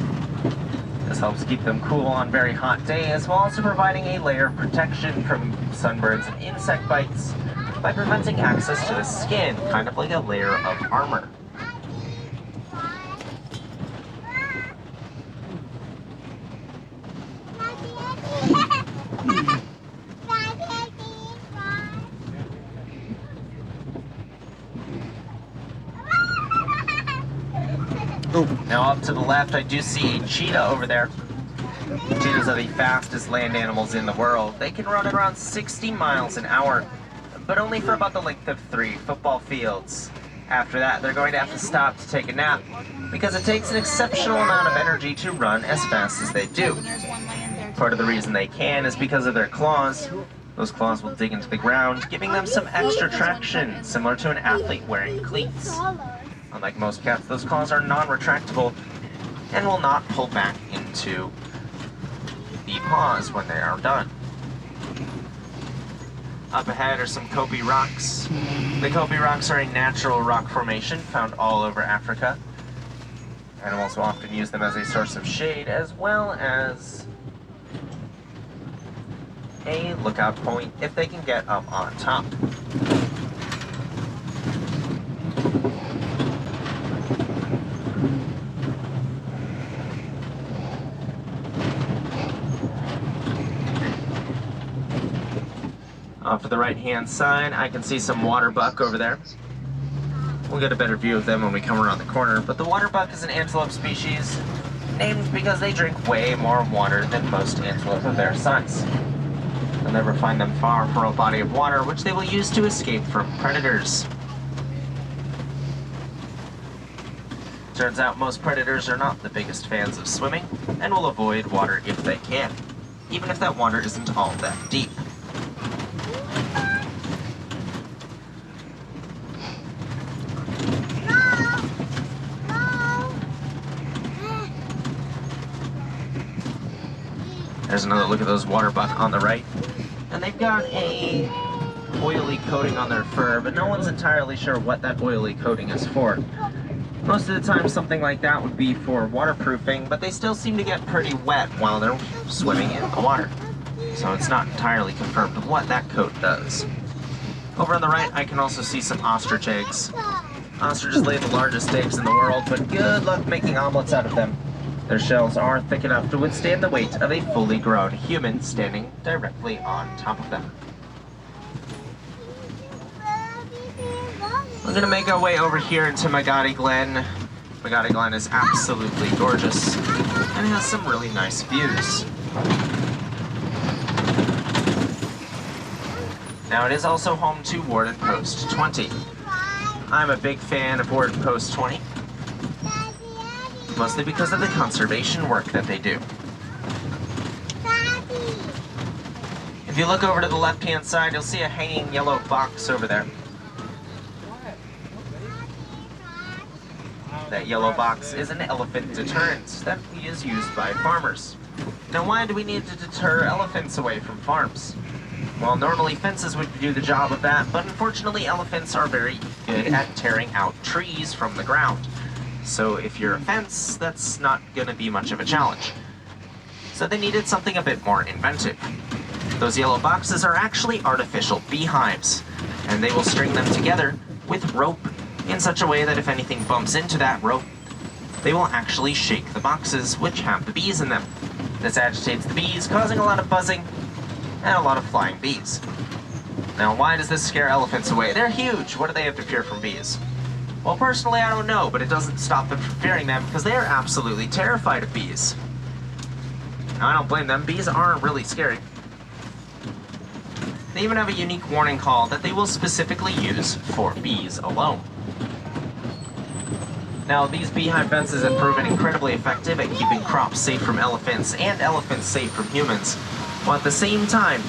This helps keep them cool on very hot days, while also providing a layer of protection from sunburns and insect bites by preventing access to the skin, kind of like a layer of armor. Now up to the left, I do see a cheetah over there. Cheetahs are the fastest land animals in the world. They can run at around 60 miles an hour, but only for about the length of 3 football fields. After that, they're going to have to stop to take a nap, because it takes an exceptional amount of energy to run as fast as they do. Part of the reason they can is because of their claws. Those claws will dig into the ground, giving them some extra traction, similar to an athlete wearing cleats. Unlike most cats, those claws are non-retractable and will not pull back into the paws when they are done. Up ahead are some Kopi rocks. The Kopi rocks are a natural rock formation found all over Africa. Animals will often use them as a source of shade, as well as a lookout point if they can get up on top. Off to the right-hand side, I can see some water buck over there. We'll get a better view of them when we come around the corner, but the water buck is an antelope species named because they drink way more water than most antelope of their size. You'll never find them far from a body of water, which they will use to escape from predators. Turns out most predators are not the biggest fans of swimming, and will avoid water if they can, even if that water isn't all that deep. There's another look at those water buck on the right. And they've got a oily coating on their fur, but no one's entirely sure what that oily coating is for. Most of the time something like that would be for waterproofing, but they still seem to get pretty wet while they're swimming in the water. So it's not entirely confirmed what that coat does. Over on the right, I can also see some ostrich eggs. Ostriches lay the largest eggs in the world, but good luck making omelets out of them. Their shells are thick enough to withstand the weight of a fully grown human standing directly on top of them. We're gonna make our way over here into Magadi Glen. Magadi Glen is absolutely gorgeous and has some really nice views. Now it is also home to Warden Post 20. I'm a big fan of Warden Post 20, mostly because of the conservation work that they do. If you look over to the left-hand side, you'll see a hanging yellow box over there. That yellow box is an elephant deterrent that is used by farmers. Now, why do we need to deter elephants away from farms? Well, normally fences would do the job of that, but unfortunately elephants are very good at tearing out trees from the ground. So if you're a fence, that's not going to be much of a challenge. So they needed something a bit more inventive. Those yellow boxes are actually artificial beehives, and they will string them together with rope in such a way that if anything bumps into that rope, they will actually shake the boxes which have the bees in them. This agitates the bees, causing a lot of buzzing and a lot of flying bees. Now, why does this scare elephants away? They're huge. What do they have to fear from bees? Well, personally, I don't know, but it doesn't stop them from fearing them because they are absolutely terrified of bees. Now, I don't blame them. Bees aren't really scary. They even have a unique warning call that they will specifically use for bees alone. Now, these beehive fences have proven incredibly effective at keeping crops safe from elephants and elephants safe from humans, while at the same time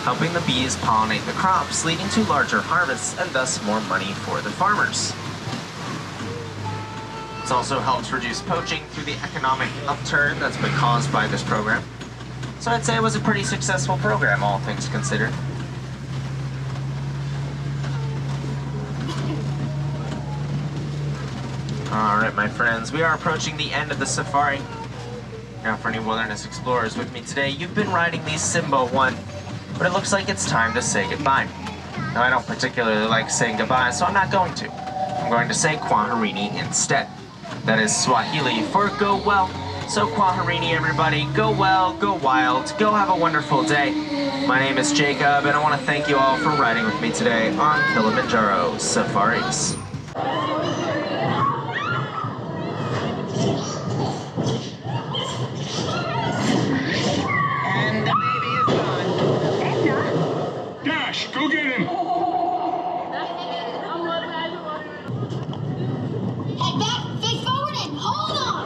helping the bees pollinate the crops, leading to larger harvests and thus more money for the farmers. It's also helped reduce poaching through the economic upturn that's been caused by this program. So I'd say it was a pretty successful program, all things considered. Alright, my friends, we are approaching the end of the safari. Now, for any wilderness explorers with me today, you've been riding the Simba 1, but it looks like it's time to say goodbye. Now, I don't particularly like saying goodbye, so I'm not going to. I'm going to say Kwaherini instead. That is Swahili for go well. So Kwaherini, everybody, go well, go wild, go have a wonderful day. My name is Jacob, and I want to thank you all for riding with me today on Kilimanjaro Safaris. And the baby is gone. Dash, go get him! Head back, face forward, and hold on!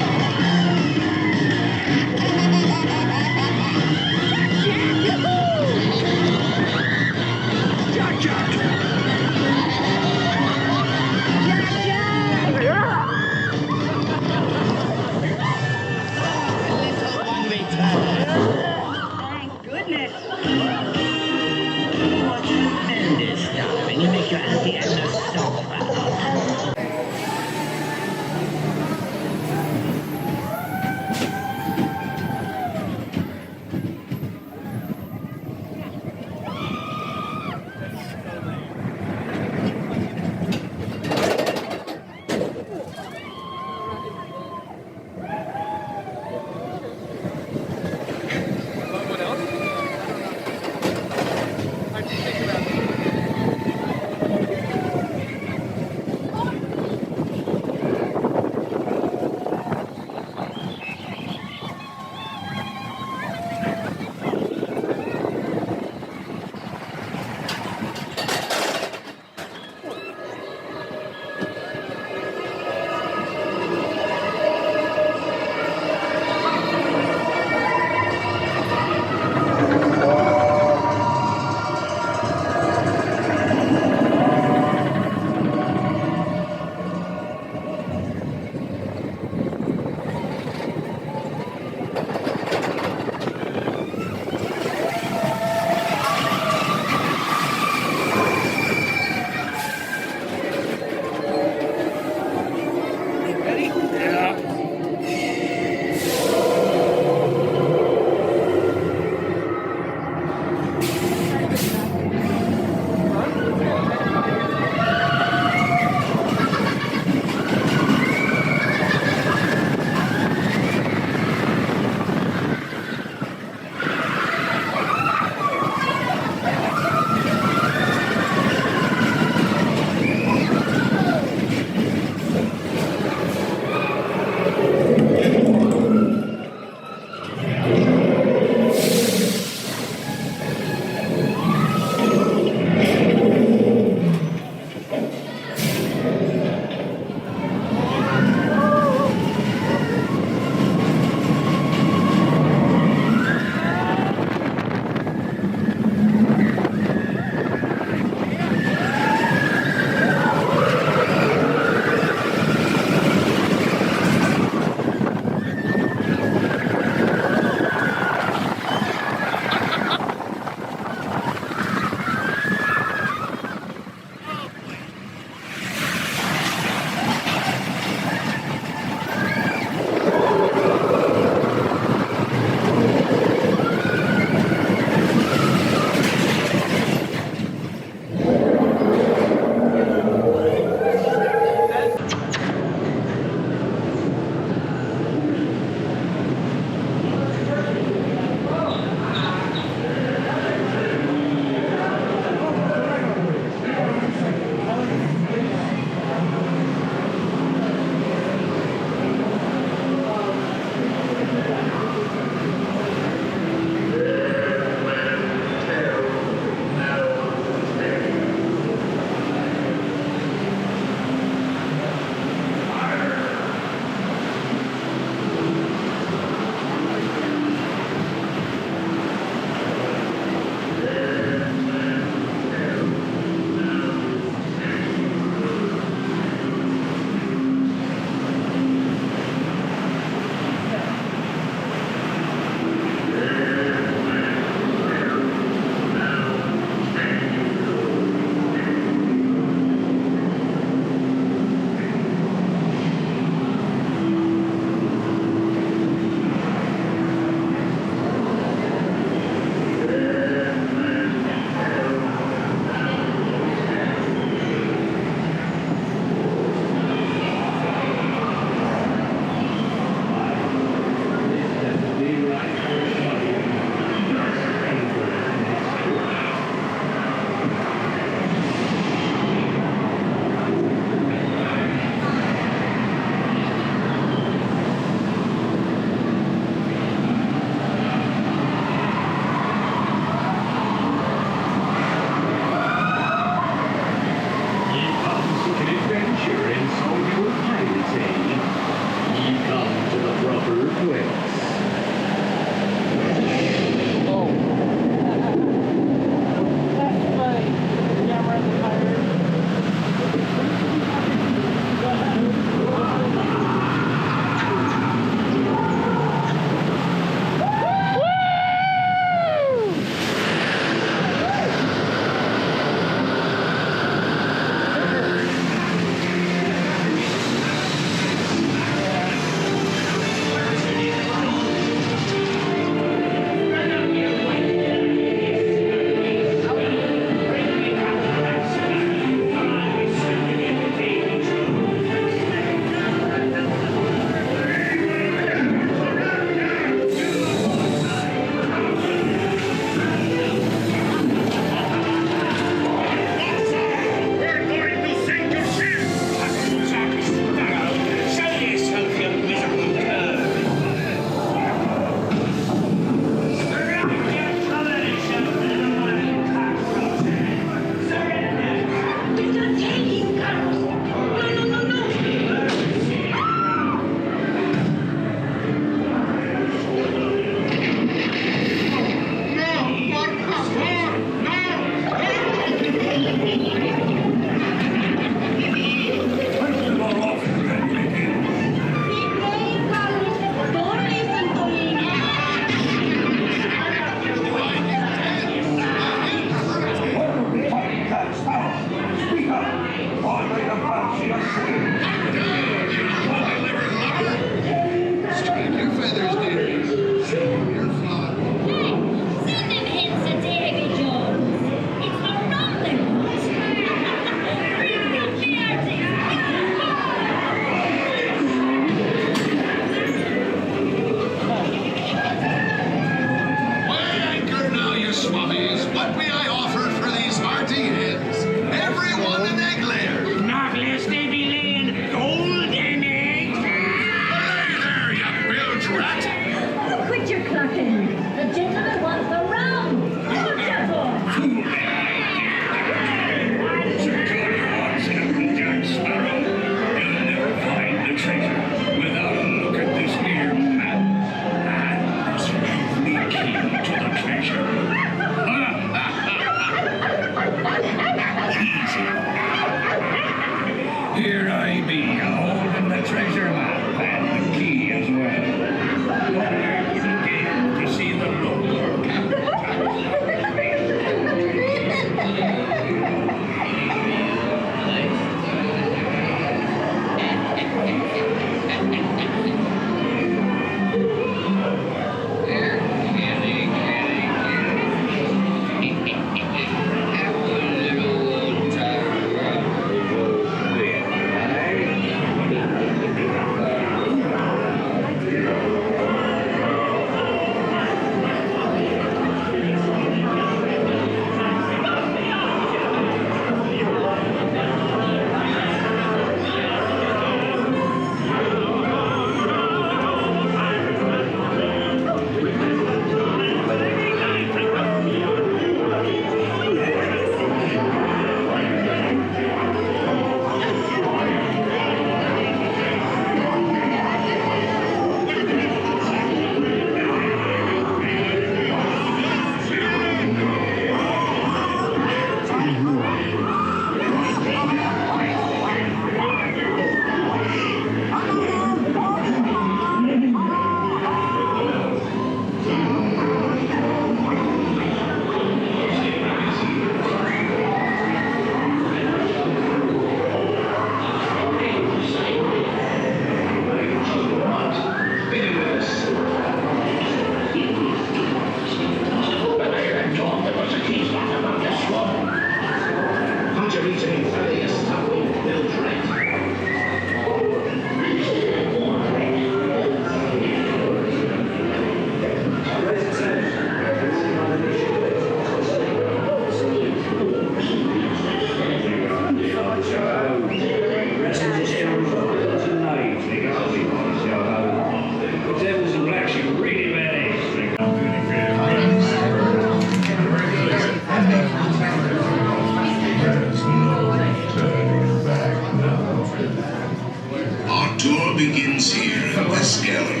remains here in this gallery,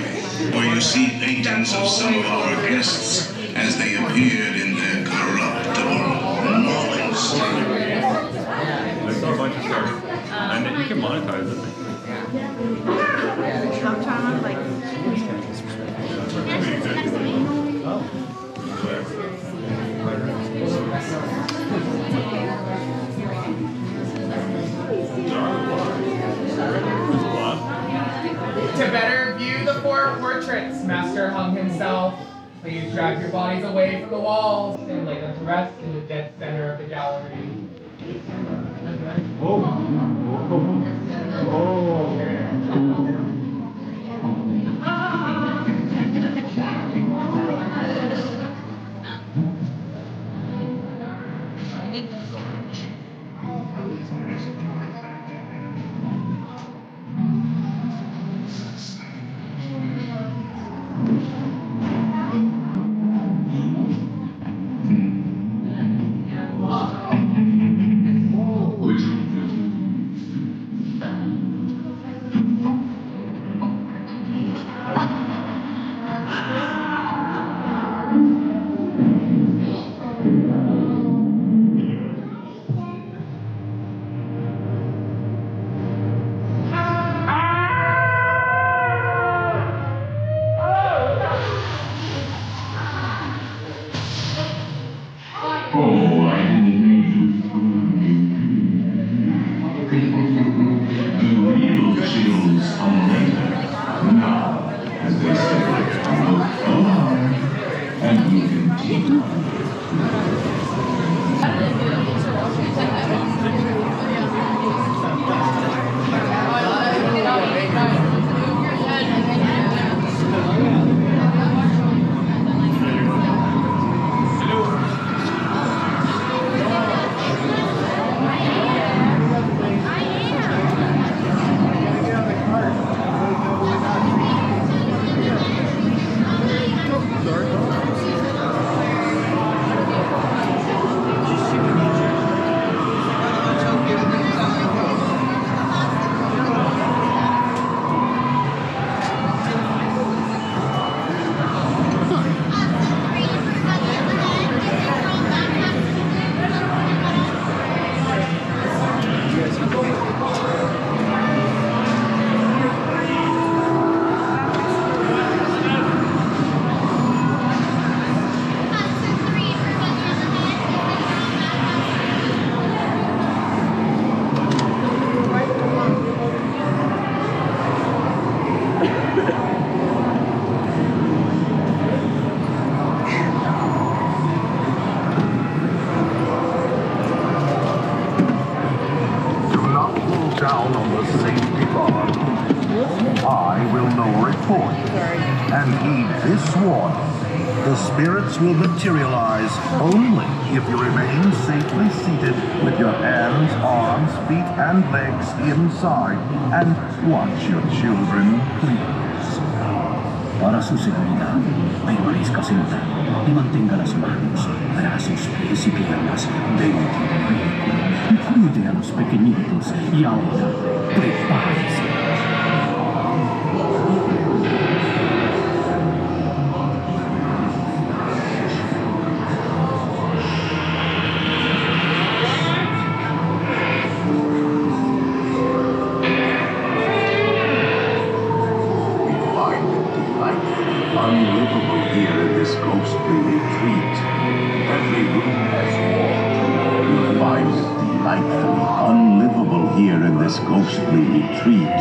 where you see paintings of some of our guests as they appeared in their corruptible moments. I saw a bunch of stuff, and you can monetize it. I'm trying to like. To better view the four portraits Master hung himself, please drag your bodies away from the walls and lay them to rest in the dead center of the gallery. Will materialize only if you remain safely seated with your hands, arms, feet, and legs inside and watch your children, please. Para su seguridad, hay varias casitas y mantenga las manos, brazos, pies y piernas dentro del vehículo. Y cuide a los pequeñitos y ahora prepárese. Ghostly retreat.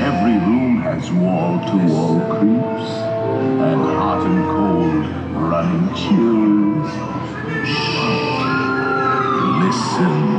Every room has wall-to-wall creeps and hot and cold running chills. Shh. Listen.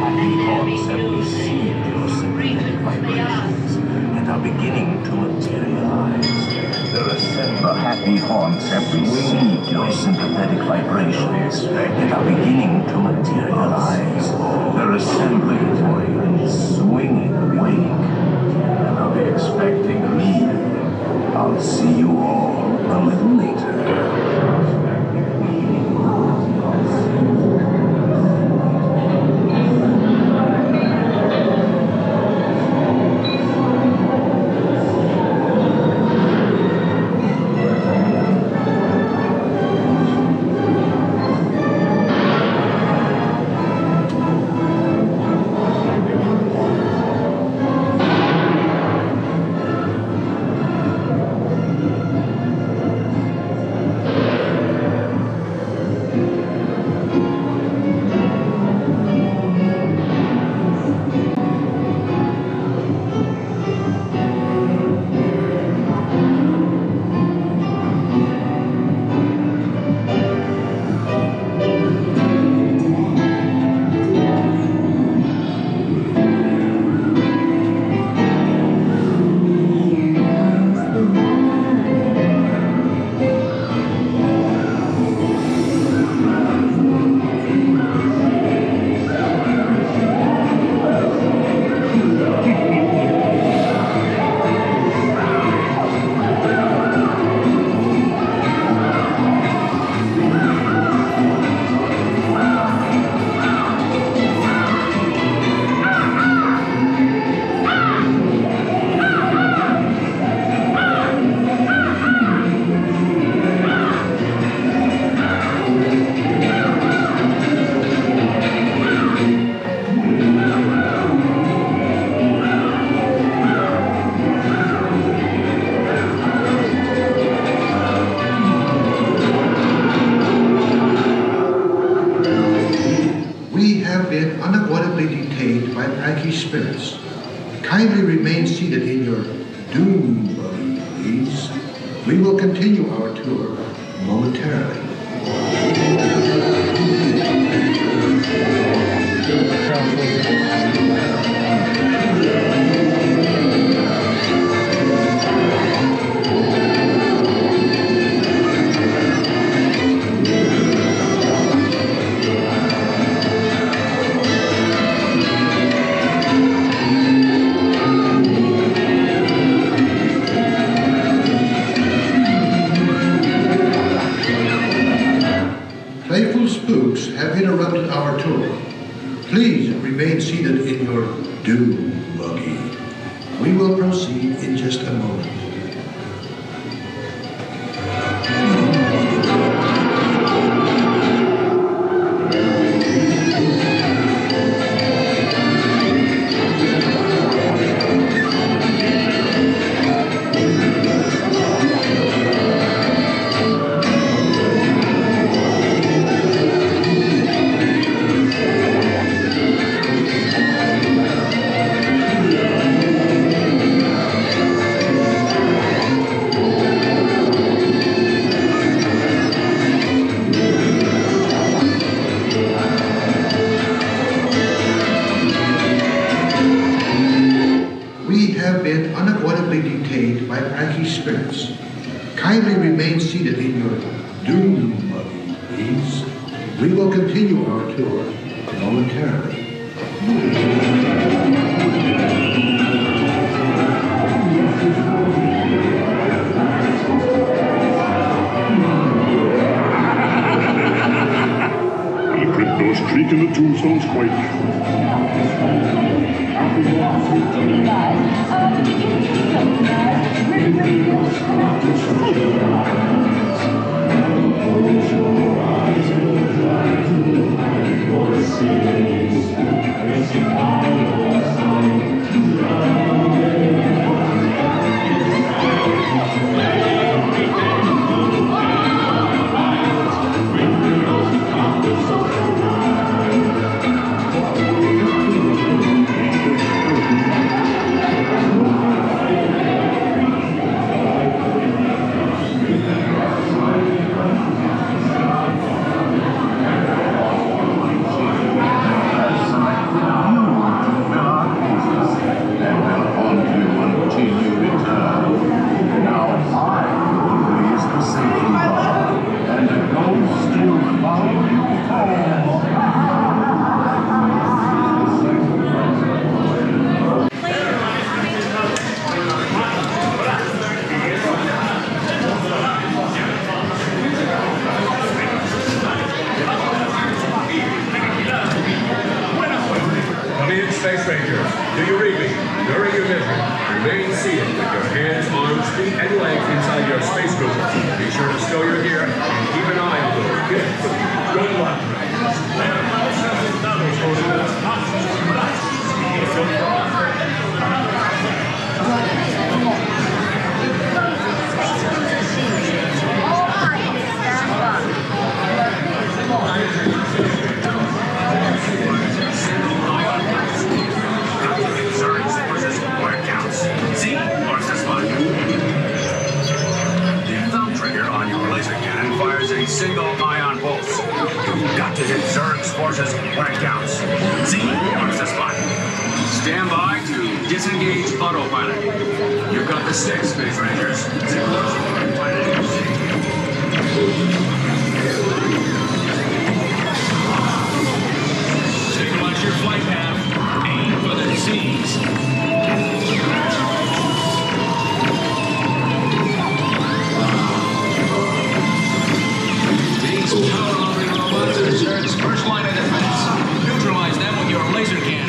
happy haunts have received your sympathetic vibrations and are beginning to materialize. The happy haunts have received your sympathetic vibrations and are beginning to materialize. They're assembling for you in swinging wake, and I'll be expecting me. I'll see you all a little later. Spirits. Kindly remain seated in your doom buggy, please. We will continue our tour momentarily. Have interrupted our tour. Please remain seated in your doom buggy. We will proceed in just a moment. Spirits. Kindly remain seated in your doom buggy, please. We will continue our tour momentarily. Gonna print those creak in the tombstones quick. when it counts. Z, marks the spot. Stand by to disengage autopilot. You've got the stick, Space Rangers. Zip close for pilot. Stabilize your flight path. Aim for the Z's. These power-loading robots are the Earth's first line of defense. Neutralize them with your laser cannons.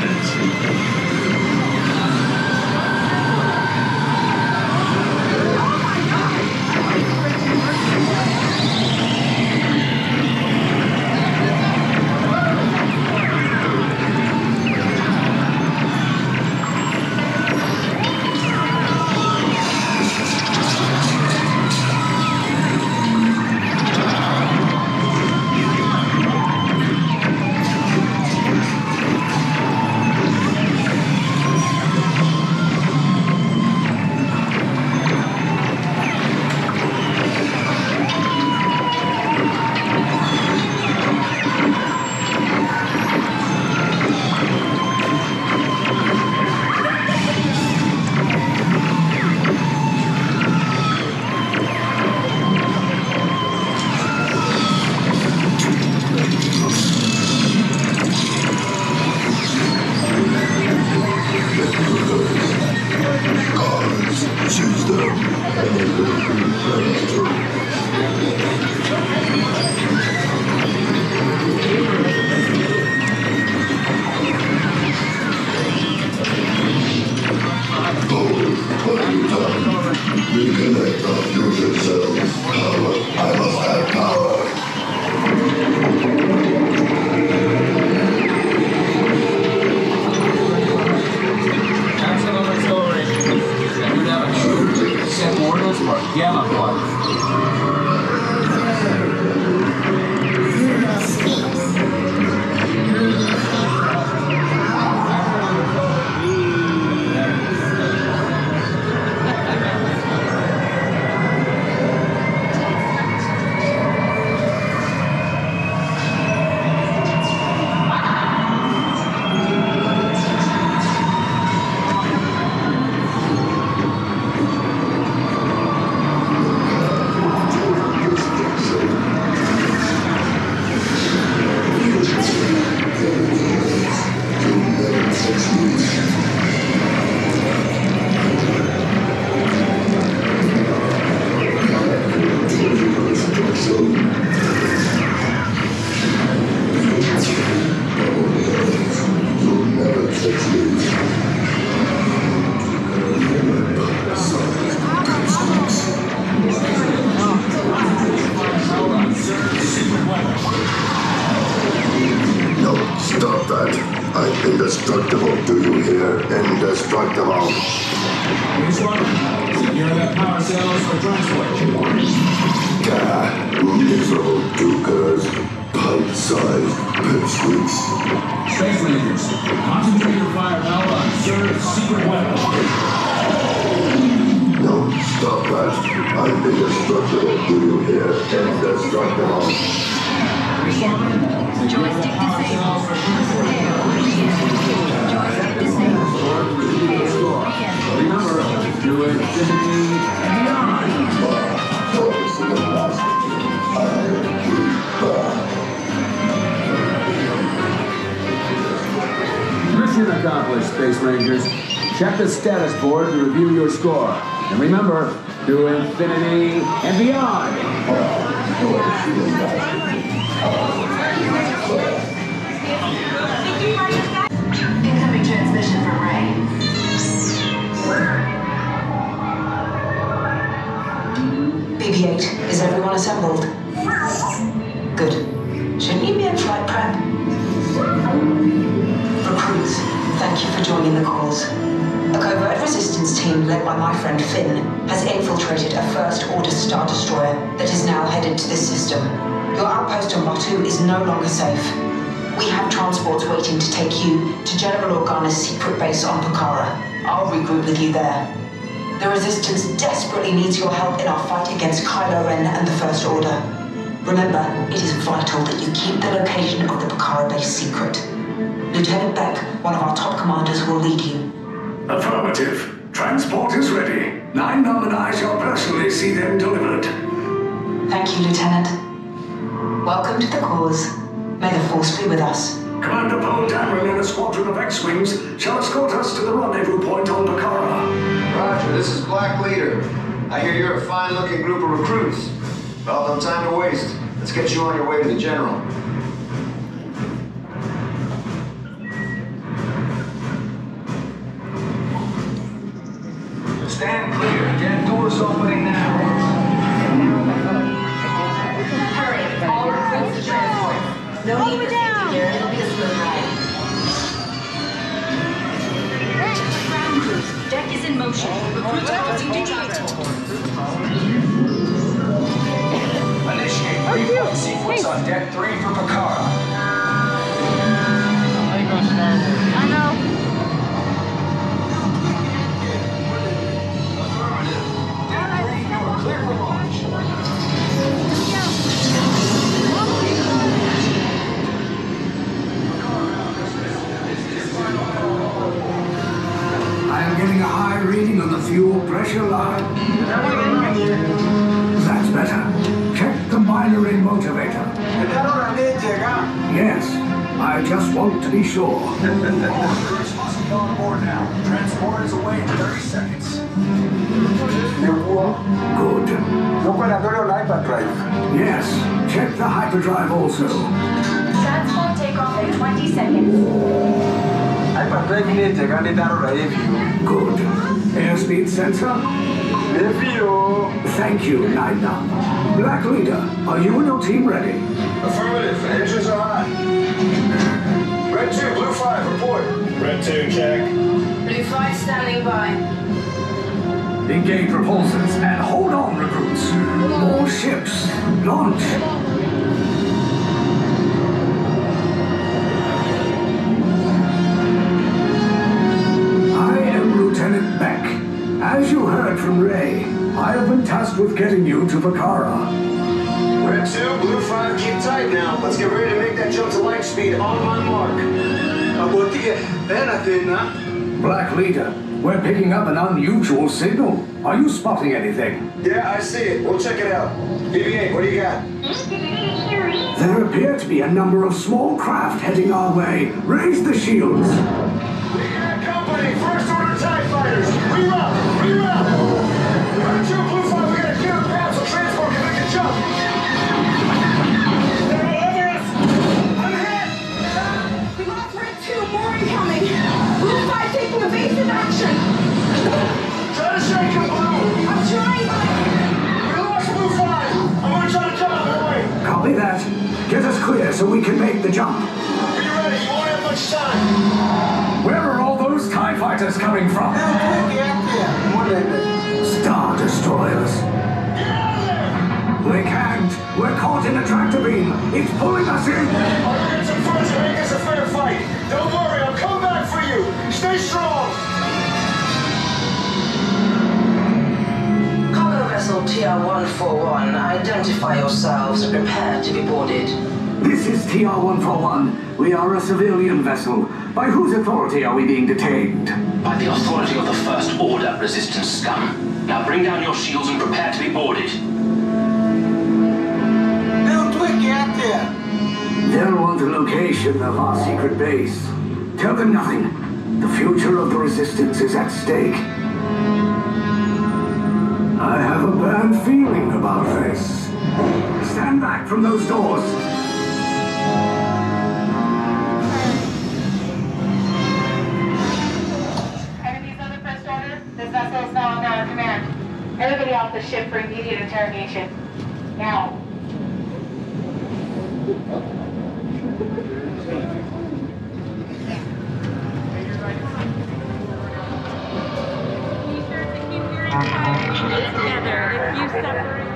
Indestructible, do you hear? Indestructible. Secure that power cells for transport. Gah, miserable dukers, pipe-sized pipsqueaks. Space Rangers, concentrate your firepower on Zerg's secret weapon. No, stop that. I'm indestructible, do you hear? Indestructible. Joystick disabled. Joystick disabled. Remember, do infinity and beyond. Mission accomplished, Space Rangers. Check the status board to review your score. And remember, to infinity and beyond. Incoming transmission from Ray. BB-8, is everyone assembled? Good. Shouldn't you be in flight prep? Recruits, thank you for joining the cause. A covert resistance team led by my friend Finn has infiltrated a First Order Star Destroyer that is now headed to this system. Your outpost on Batu is no longer safe. We have transports waiting to take you to General Organa's secret base on Pucara. I'll regroup with you there. The Resistance desperately needs your help in our fight against Kylo Ren and the First Order. Remember, it is vital that you keep the location of the Bakara base secret. Lieutenant Beck, one of our top commanders, will lead you. Affirmative. Transport is ready. 9-Num and I shall personally see them delivered. Thank you, Lieutenant. Welcome to the cause. May the Force be with us. Commander Paul Dameron and a squadron of X-Wings shall escort us to the rendezvous point on Bakara. Roger, this is Black Leader. I hear you're a fine-looking group of recruits. Well, no time to waste. Let's get you on your way to the General. Stand clear. Get doors opening now. Hurry, all recruits to transport. No need for safety gear. It'll be a smooth ride. Ground crews, deck is in motion. Recruits crossing to transport. Initiate 3-point sequence on deck 3 for Bakara. I know. Clear for launch. I am getting a high reading on the fuel pressure line. That's better. Check the binary motivator. Yes, I just want to be sure. Crews must be on board now. Transport is away in 30 seconds. Good. Yes, check the hyperdrive also. Transport takeoff in 20 seconds. Good. Airspeed sensor? Thank you, 9-Num. Black Leader, are you and your team ready? Affirmative. Engines are hot. Red 2, Blue 5, report. Red 2, check. Blue 5 standing by. Engage repulsors and hold on, recruits. More ships. Launch. I am Lieutenant Beck. As you heard from Ray, I have been tasked with getting you to Bakara. Red 2, Blue 5, keep tight now. Let's get ready to make that jump to light speed on my mark. Black Leader, we're picking up an unusual signal. Are you spotting anything? Yeah, I see it. We'll check it out. BB-8, what do you got? There appear to be a number of small craft heading our way. Raise the shields. We got company, first order TIE fighters. Reroute, reroute. Red 2, Blue 5, we got a clear path so transport can make a jump. They're all over us. I'm hit. We lost Red 2, more incoming. Blue 5 taking evasive action. Try to shake him, Blue. I'm trying, but We lost Blue 5. I'm gonna try to jump out of the way. Copy that. Get us clear so we can make the jump. Be ready, you won't have much time. Where are all those TIE fighters coming from? Star Destroyers. We can't. We're caught in a tractor beam. It's pulling us in. I'll get some friends and make this a fair fight. Don't worry, I'll come back for you. Stay strong. Cargo vessel TR-141, identify yourselves and prepare to be boarded. This is TR-141. We are a civilian vessel. By whose authority are we being detained? By the authority of the First Order, Resistance scum. Now bring down your shields and prepare to be boarded. They'll want the location of our secret base. Tell them nothing. The future of the Resistance is at stake. I have a bad feeling about this. Stand back from those doors. Enemies on the First Order, this vessel is now under our command. Everybody off the ship for immediate interrogation. Now. together. If you separate.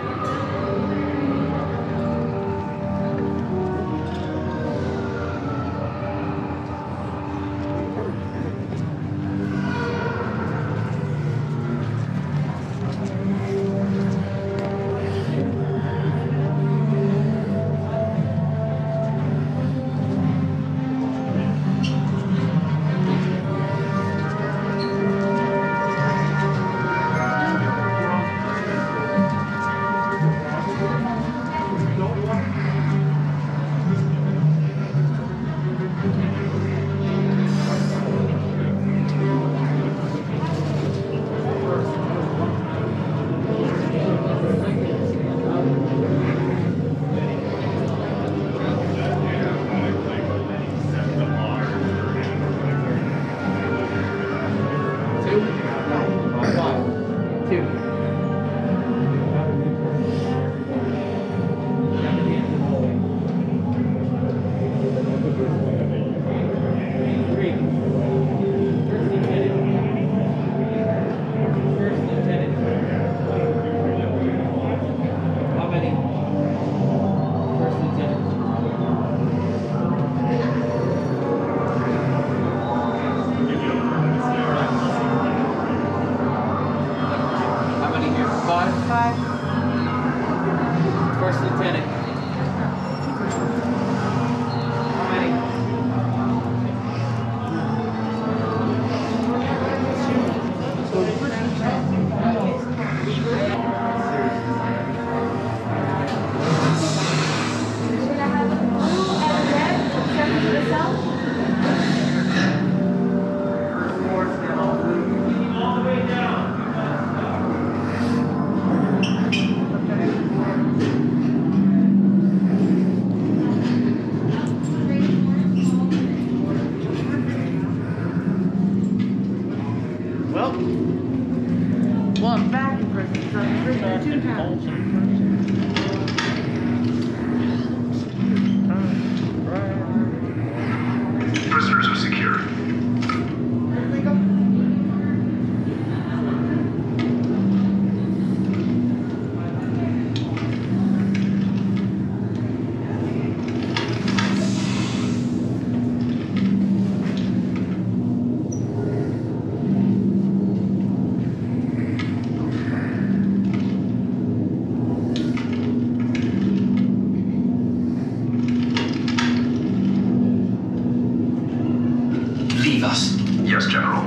leave us? Yes, General.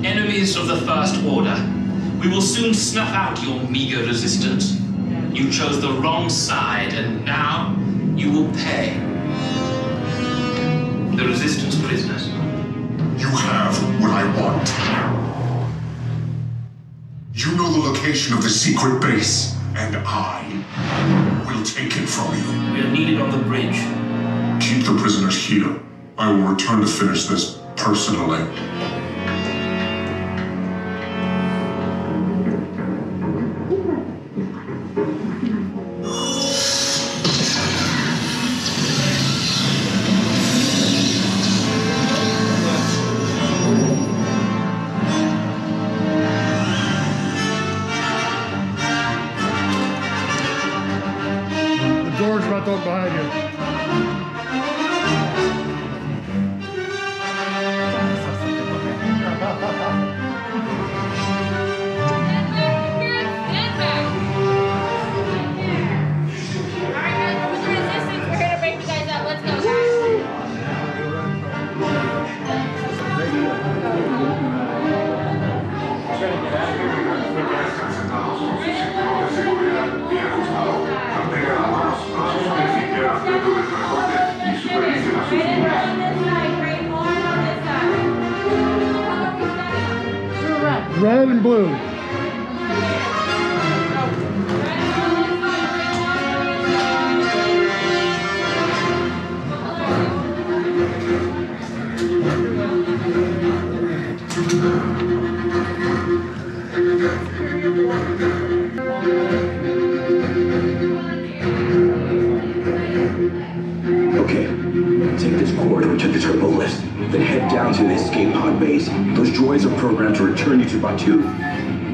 Enemies of the First Order, we will soon snuff out your meager resistance. You chose the wrong side, and now you will pay. The Resistance prisoners. You have what I want. You know the location of the secret base, and I will take it from you. We are needed on the bridge. Keep the prisoners here. I will return to finish this personally. The door's about to open behind you. Red and blue. Okay, take this corridor to the turbo lift, then head down to the escape pod base. Those droids are programmed to return you to Batu.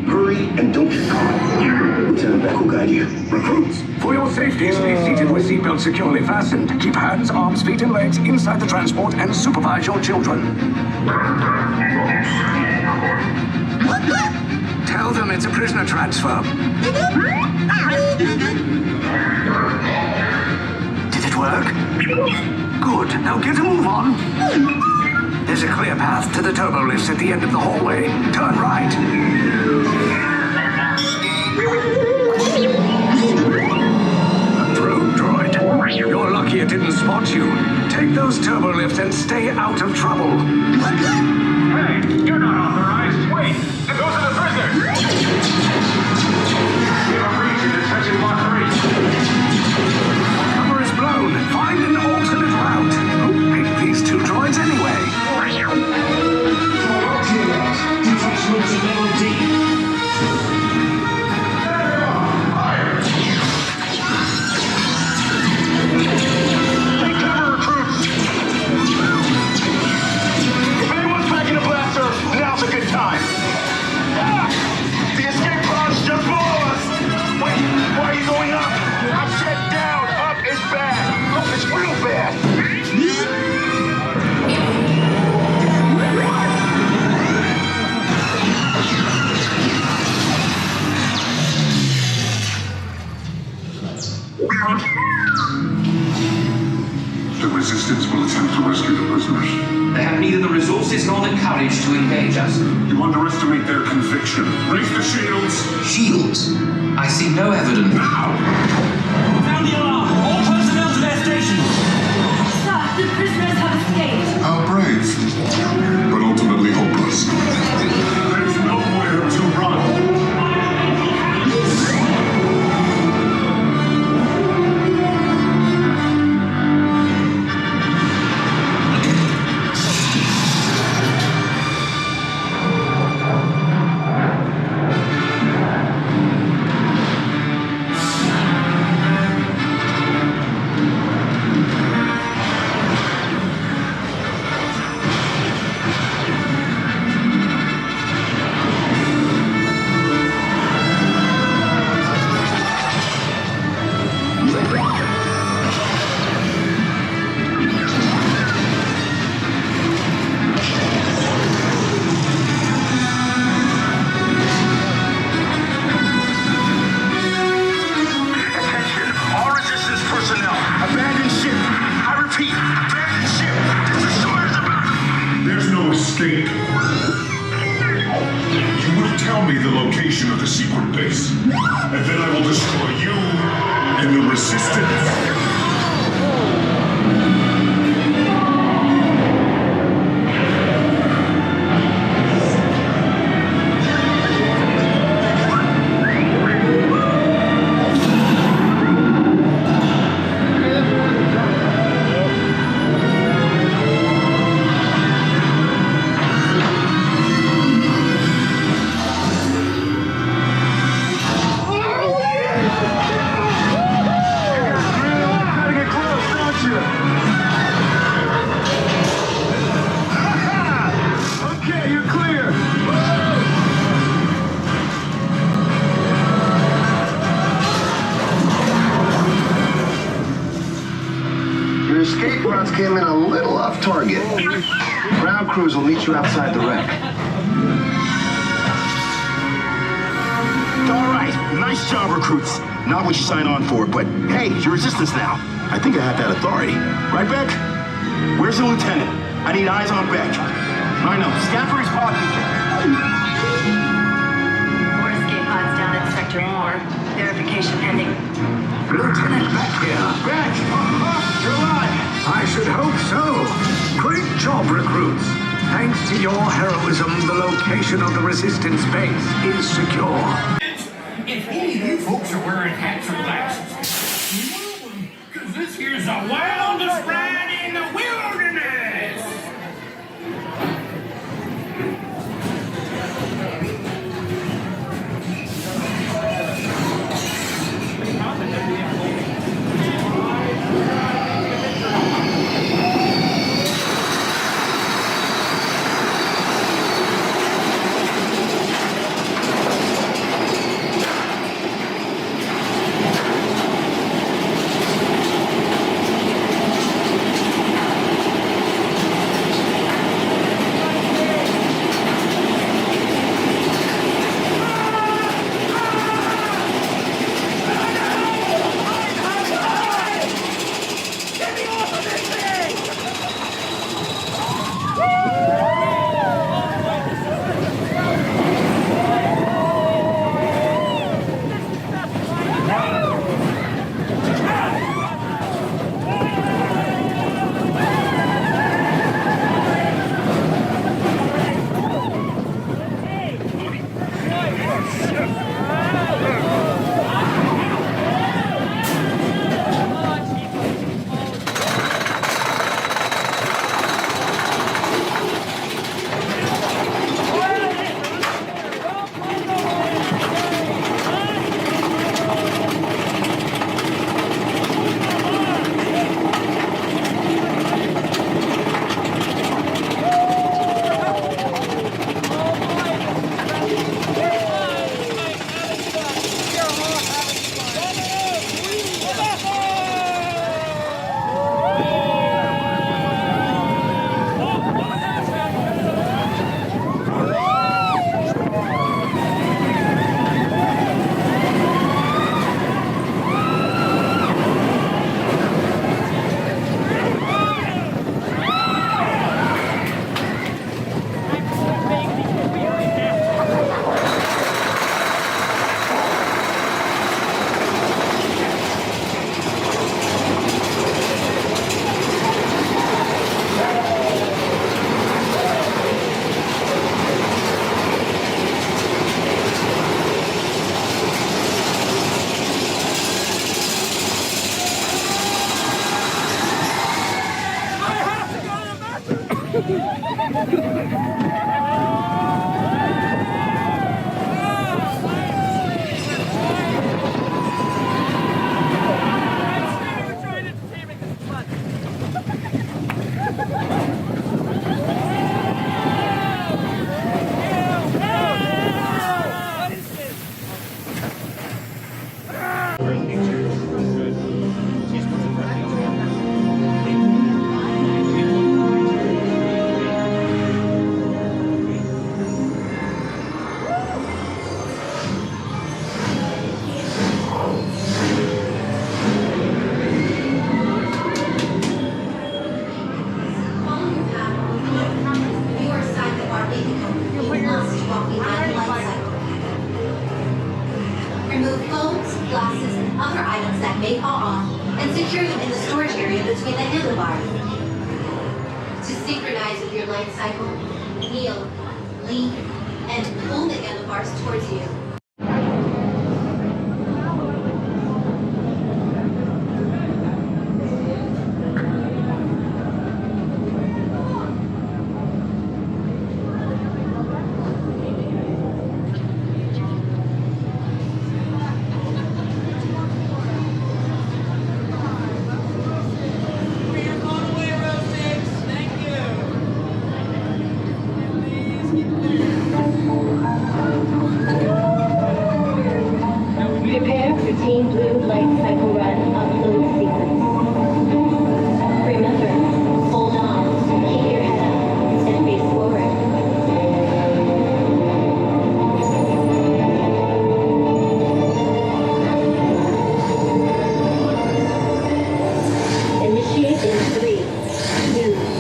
Hurry and don't get caught. Lieutenant Beck will guide you. Recruits, for your safety, stay seated with seatbelts securely fastened. Keep hands, arms, feet, and legs inside the transport and supervise your children. Tell them it's a prisoner transfer. Did it work? Good. Now get a move on. There's a clear path to the turbo lifts at the end of the hallway. Turn right. A probe droid. You're lucky it didn't spot you. Take those turbo lifts and stay out of trouble. Hey, you're not authorized. Wait, those are the prisoners. We have a breach in detention block 3. Cover is blown. Find an alternate route. Who picked these two droids anyway? Detachment to level D. Take cover, recruits. If anyone's packing a blaster, now's a good time. Ah! The escape pod's just below us. Wait, why are you going up? I said down. Up is bad. Up is real bad. The Resistance will attempt to rescue the prisoners. They have neither the resources nor the courage to engage us. You underestimate their conviction. Raise the shields! Shields? I see no evidence. Now! Sound the alarm! All personnel to their stations! Sir, the prisoners have escaped. How brave, but ultimately hopeless. There's nowhere to run. escape. You will tell me the location of the secret base, and then I will destroy you and the Resistance. Came in a little off target. Ground crews will meet you outside the wreck. All right, nice job, recruits. Not what you signed on for, but hey, you're Resistance now. I think I have that authority. Right, Beck? Where's the lieutenant? I need eyes on Beck. I know, scan for his pod. More escape pods down in Sector 4. Verification pending. Lieutenant Beck here. Beck! You're alive! I should hope so. Great job, recruits. Thanks to your heroism, the location of the Resistance base is secure. If any of you folks are wearing hats or glasses, because this here's the wildest ride in the wilderness. with a handlebar. To synchronize with your light cycle, kneel, lean, and pull the handlebars towards you. Prepare for Team Blue Light Cycle Run upload sequence. Remember, hold on, keep your head up, and face forward. Initiate in 3, 2,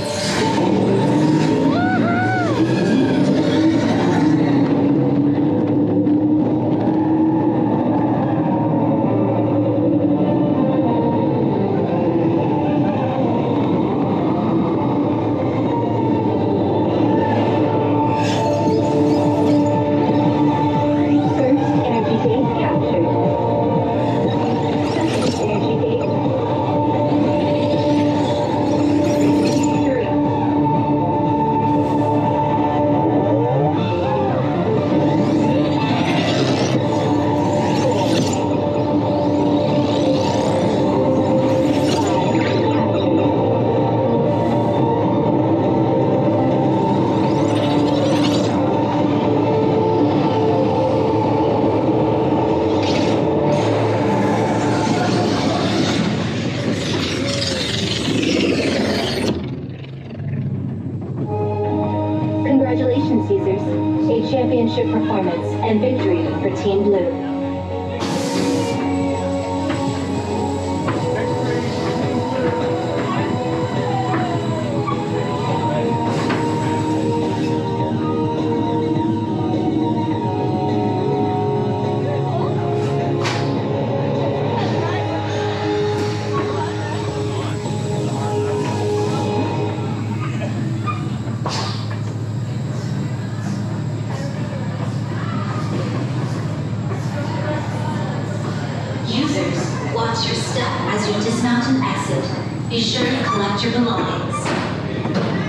Congratulations, Caesars. A championship performance and victory for Team Blue. Users, watch your step as you dismount and exit. Be sure to collect your belongings.